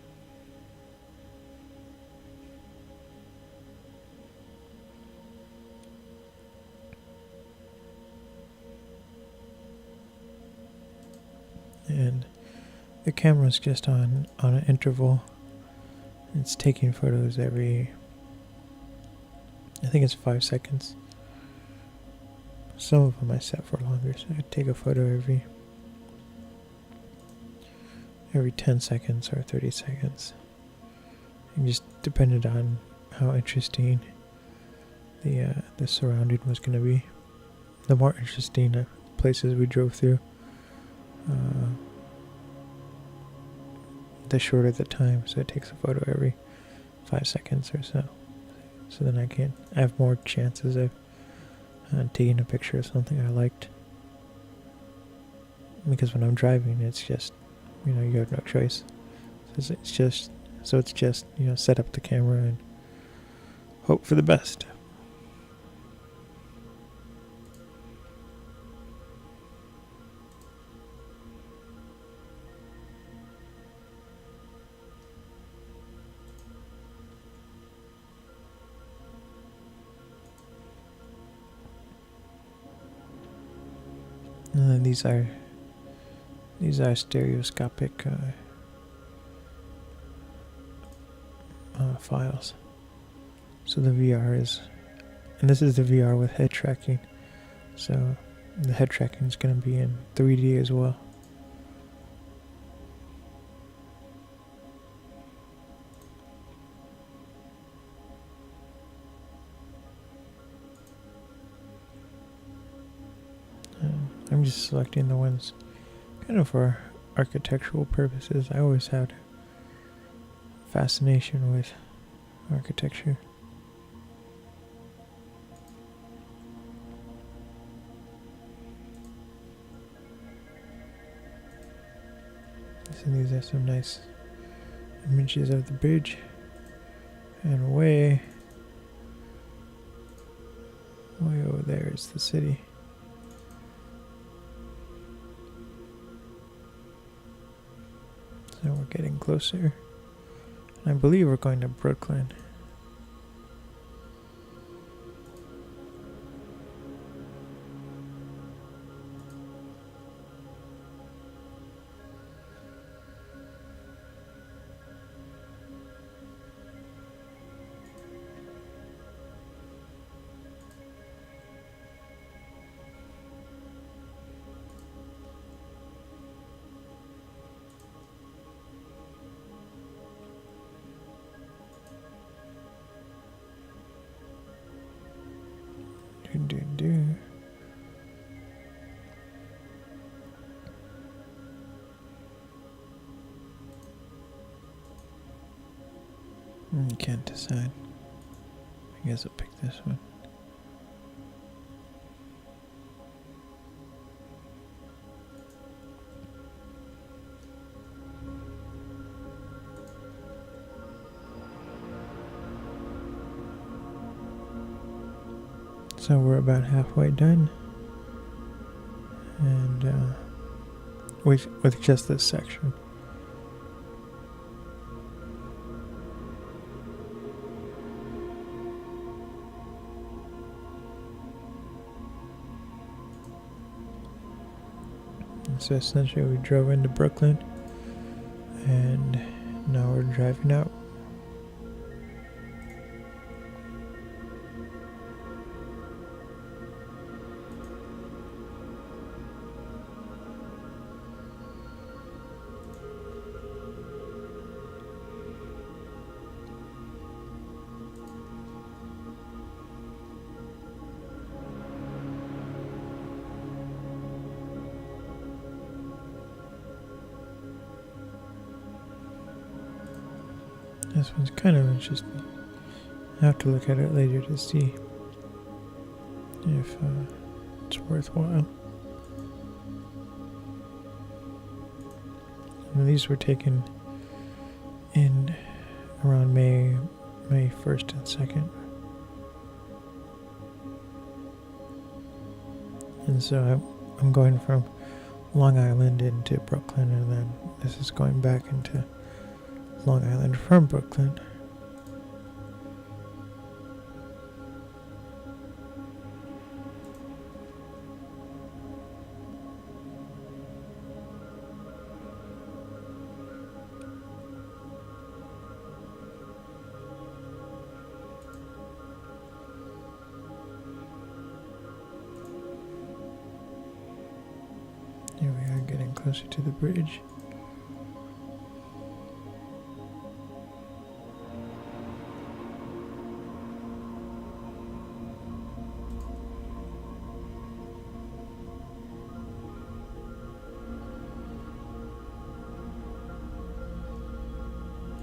And the camera's just on an interval. It's taking photos every, I think it's 5 seconds. Some of them I set for longer, so I take a photo every 10 seconds or 30 seconds. And just depended on how interesting the surrounding was going to be. The more interesting places we drove through, the shorter the time, so it takes a photo every 5 seconds or so. So then I have more chances of taking a picture of something I liked. Because when I'm driving, it's just, you have no choice. So it's just, set up the camera and hope for the best. These are stereoscopic files. So the VR is, and this is the VR with head tracking. So the head tracking is going to be in 3D as well. I'm just selecting the ones kind of for architectural purposes. I always had fascination with architecture. So these are some nice images of the bridge, and way over there is the city. So we're getting closer. And I believe we're going to Brooklyn. Can't decide. I guess I'll pick this one. So we're about halfway done, and with just this section. So essentially we drove into Brooklyn, and now we're driving out. This one's kind of interesting. I have to look at it later to see if it's worthwhile. And these were taken in around May 1st and 2nd. And so I'm going from Long Island into Brooklyn, and then this is going back into Long Island from Brooklyn. Here we are, getting closer to the bridge.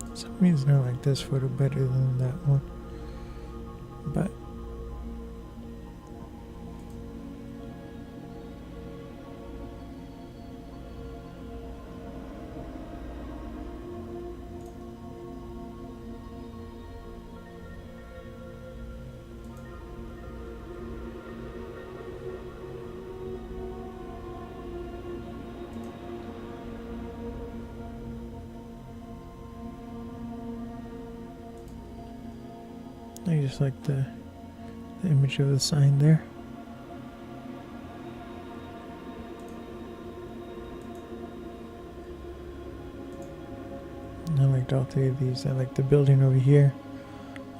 For some reason I like this photo better than that one, but I just like the image of the sign there. I liked all three of these. I like the building over here.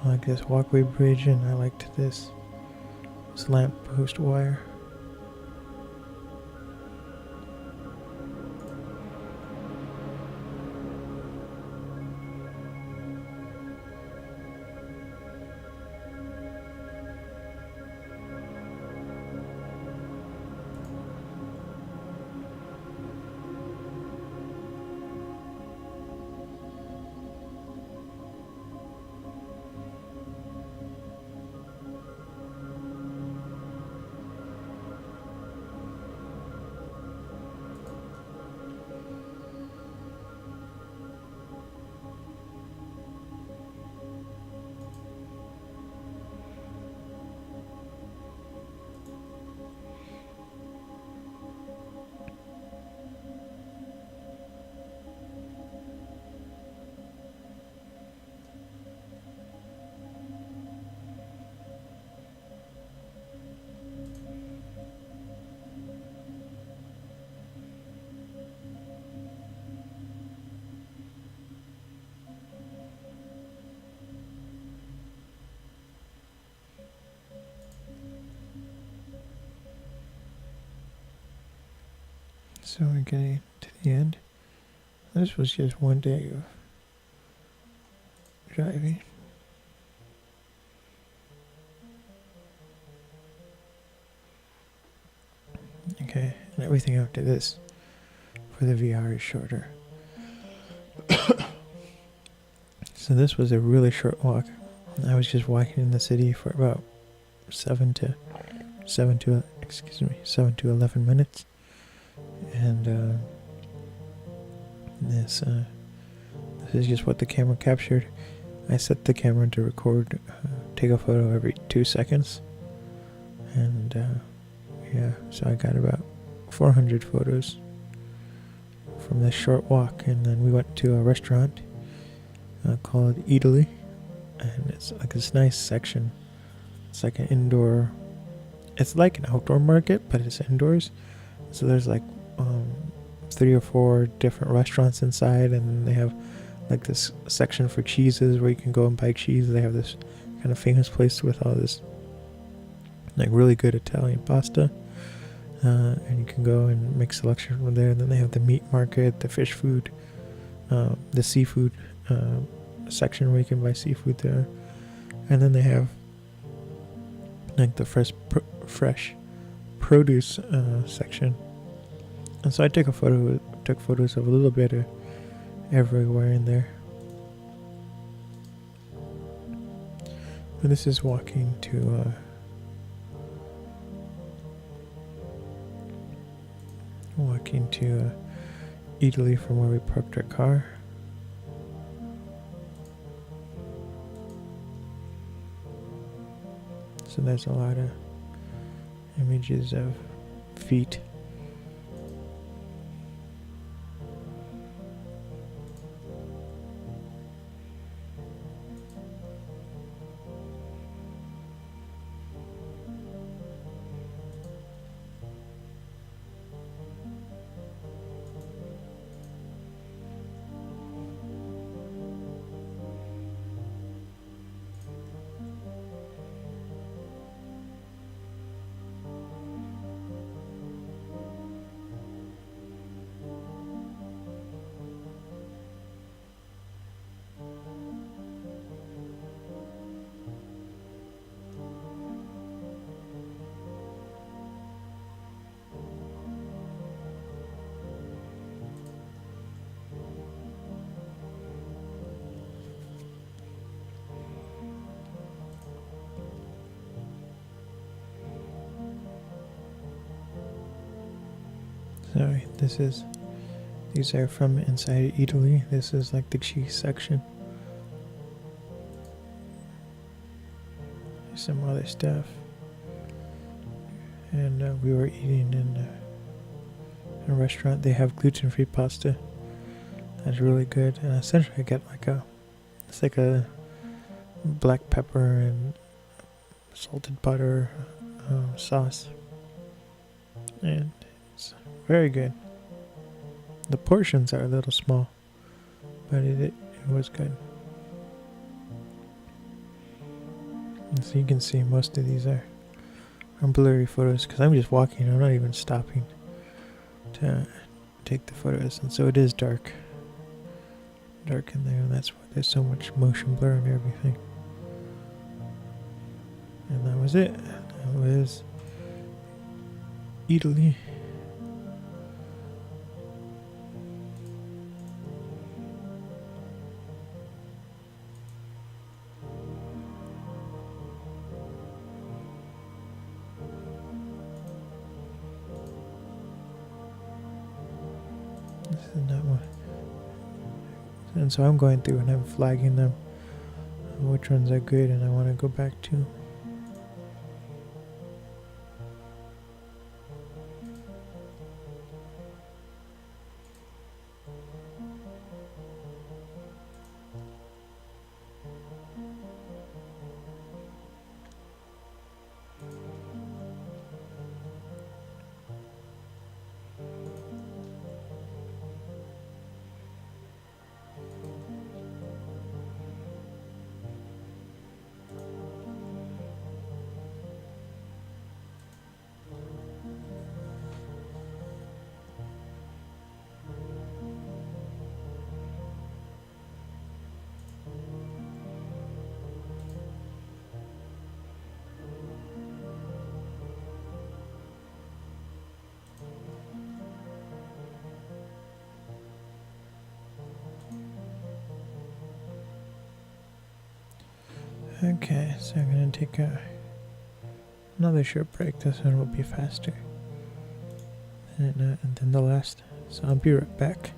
I like this walkway bridge, and I liked this lamp post wire. So we're getting to the end. This was just one day of driving. Okay, and everything after this for the VR is shorter. So this was a really short walk. I was just walking in the city for about 7 to 11 minutes, and this is just what the camera captured. I set the camera to record, take a photo every 2 seconds, and yeah, so I got about 400 photos from this short walk. And then we went to a restaurant called Italy, and it's like this nice section. It's like an indoor, it's like an outdoor market, but it's indoors. So there's like 3 or 4 different restaurants inside, and they have like this section for cheeses where you can go and buy cheese. They have this kind of famous place with all this like really good Italian pasta, and you can go and make selection from there. And then they have the meat market, the fish food, the seafood section where you can buy seafood there. And then they have like the fresh produce section. And so I took photos of a little bit of everywhere in there. But this is walking to Italy from where we parked our car. So there's a lot of images of feet. Sorry, these are from inside Italy. This is like the cheese section. Some other stuff. And we were eating in a restaurant. They have gluten-free pasta. That's really good. And essentially I get it's like a black pepper and salted butter sauce. And it's very good. The portions are a little small, but it was good. And so you can see most of these are blurry photos because I'm just walking. I'm not even stopping to take the photos, and so it is dark in there, and that's why there's so much motion blur and everything. And that was it. That was Italy. This is not one. And so I'm going through and I'm flagging them, which ones are good and I want to go back to. Okay, so I'm gonna take another short break. This one will be faster. And then the last. So I'll be right back.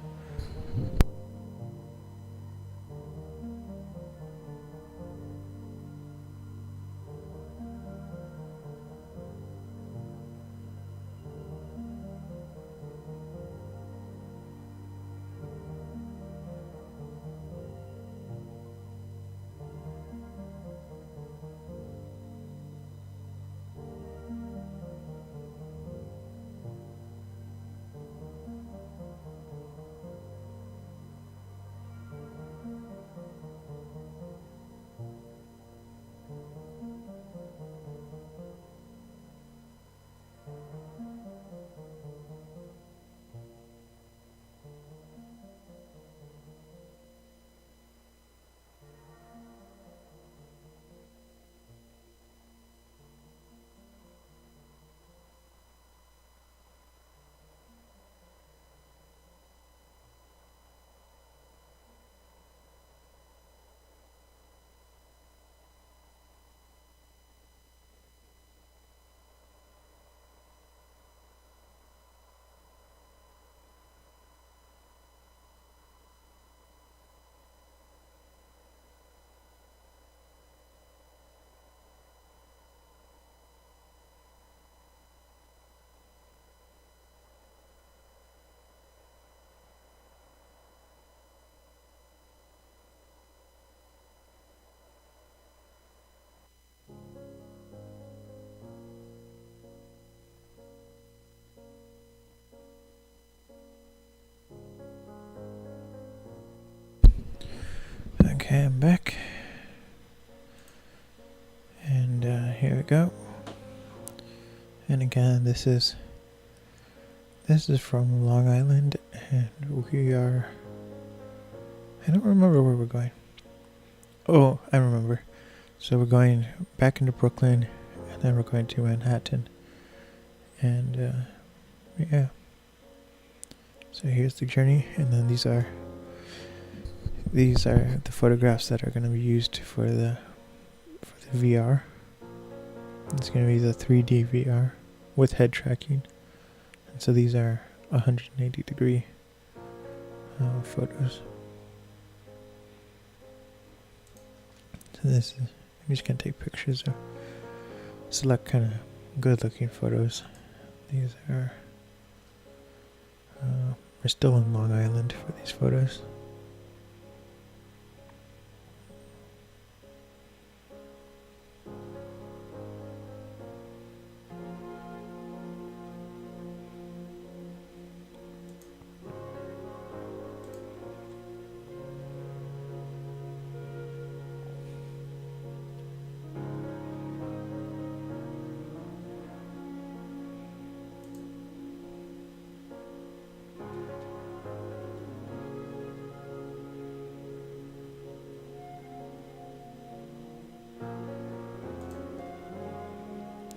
Okay, I'm back. And here we go. And again, this is from Long Island, and we are. I don't remember where we're going. Oh, I remember. So we're going back into Brooklyn, and then we're going to Manhattan. And yeah. So here's the journey, and then these are the photographs that are going to be used for the VR. It's going to be the 3D VR with head tracking. And so these are 180 degree photos. So this is, I'm just going to take pictures of select kind of good looking photos. These are, we're still in Long Island for these photos.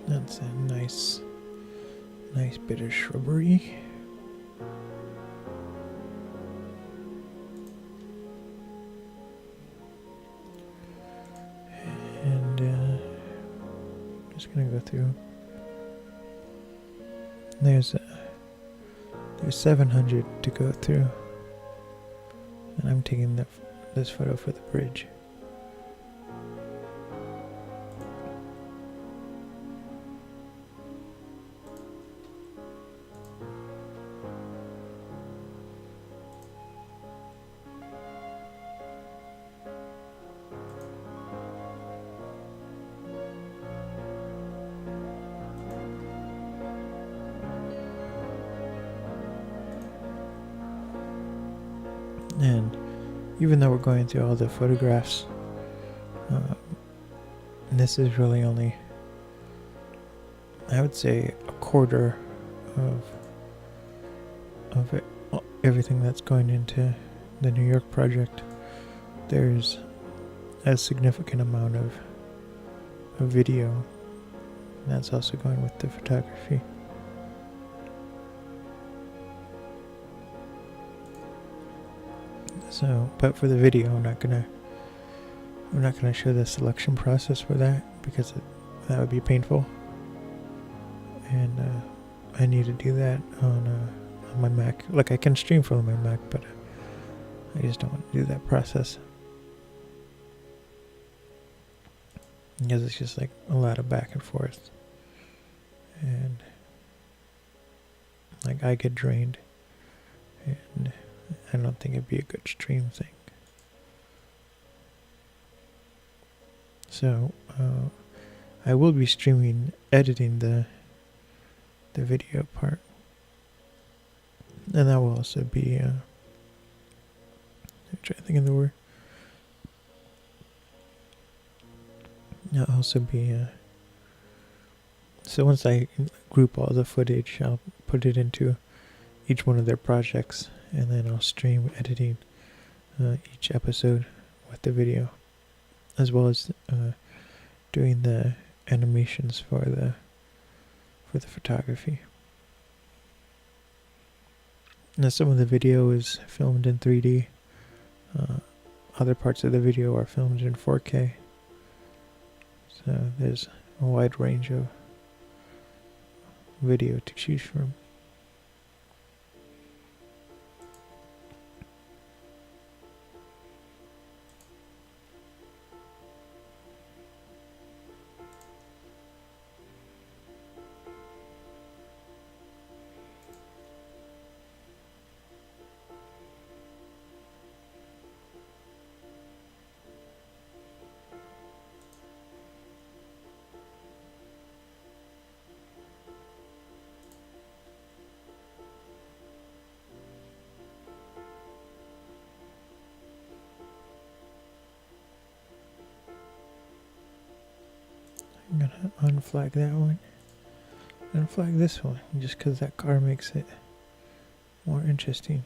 That's a nice bit of shrubbery. And just gonna go through. There's 700 to go through, and I'm taking this photo for the bridge. And even though we're going through all the photographs, this is really only, I would say, a quarter of it, everything that's going into the New York project. There's a significant amount of video that's also going with the photography. So, but for the video, I'm not gonna I'm not going to show the selection process for that because that would be painful, and I need to do that on my Mac. Like, I can stream from my Mac, but I just don't want to do that process because it's just like a lot of back and forth, and like I get drained, and I don't think it'd be a good stream thing. So I will be editing the video part, and that will also be I'm trying to think of the word. That'll also be so once I group all the footage, I'll put it into each one of their projects, and then I'll stream editing each episode with the video, as well as doing the animations for the photography. Now, some of the video is filmed in 3D. Other parts of the video are filmed in 4K. So there's a wide range of video to choose from. I'm gonna unflag that one and flag this one just because that car makes it more interesting.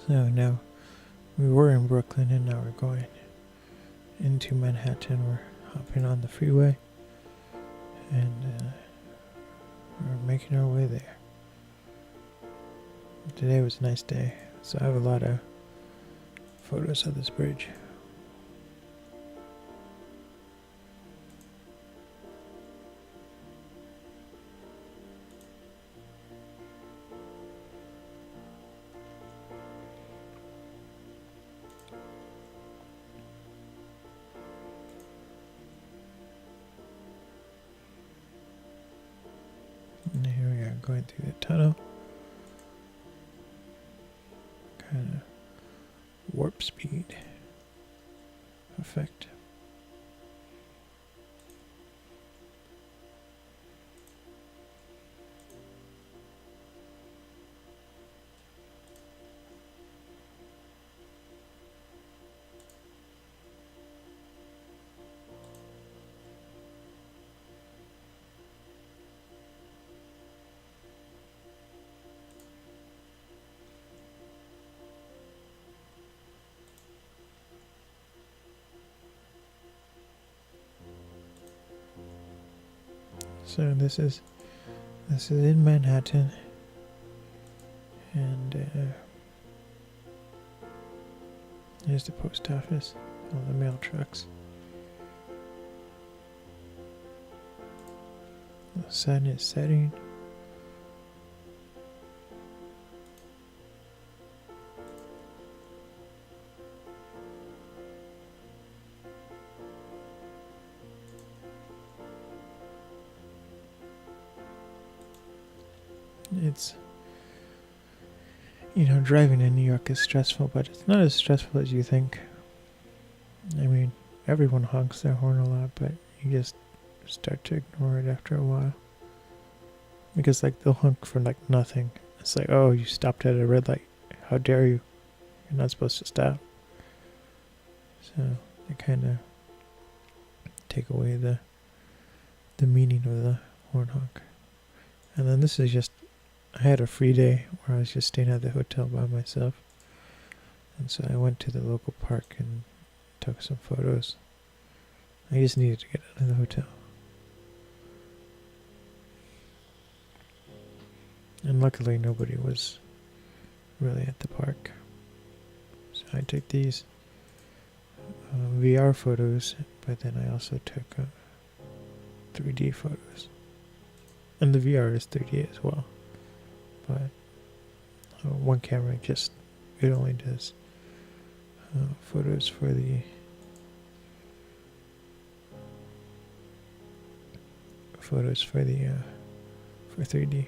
So now we were in Brooklyn and now we're going into Manhattan. We're hopping on the freeway and we're making our way there. Today was a nice day, so I have a lot of photos of this bridge. And here we are going through the tunnel. Kind of warp speed effect. So this is in Manhattan, and here's the post office, all the mail trucks. The sun is setting. It's, driving in New York is stressful, but it's not as stressful as you think. I mean, everyone honks their horn a lot, but you just start to ignore it after a while. Because, like, they'll honk for, like, nothing. It's like, oh, you stopped at a red light. How dare you? You're not supposed to stop. So, they kind of take away the meaning of the horn honk. And then this is just, I had a free day where I was just staying at the hotel by myself. And so I went to the local park and took some photos. I just needed to get out of the hotel. And luckily nobody was really at the park. So I took these VR photos, but then I also took 3D photos. And the VR is 3D as well. But one camera it only does photos for the for 3D.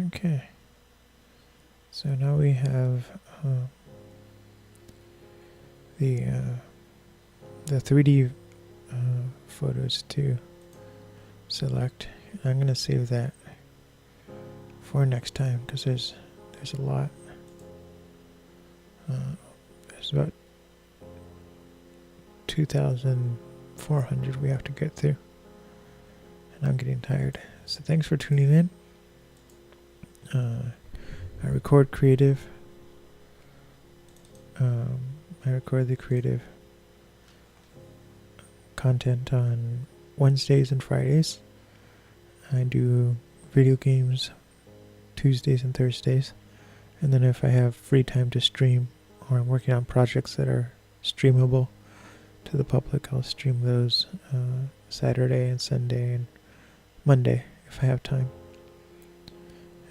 Okay. So now we have the 3D photos to select. I'm gonna save that for next time because there's a lot. There's about 2,400 we have to get through, and I'm getting tired. So thanks for tuning in. I record creative. I record the creative content on Wednesdays and Fridays. I do video games Tuesdays and Thursdays. And then if I have free time to stream, or I'm working on projects that are streamable to the public, I'll stream those Saturday and Sunday and Monday if I have time.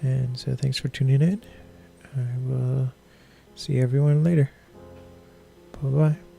And so thanks for tuning in. I will see everyone later. Bye-bye.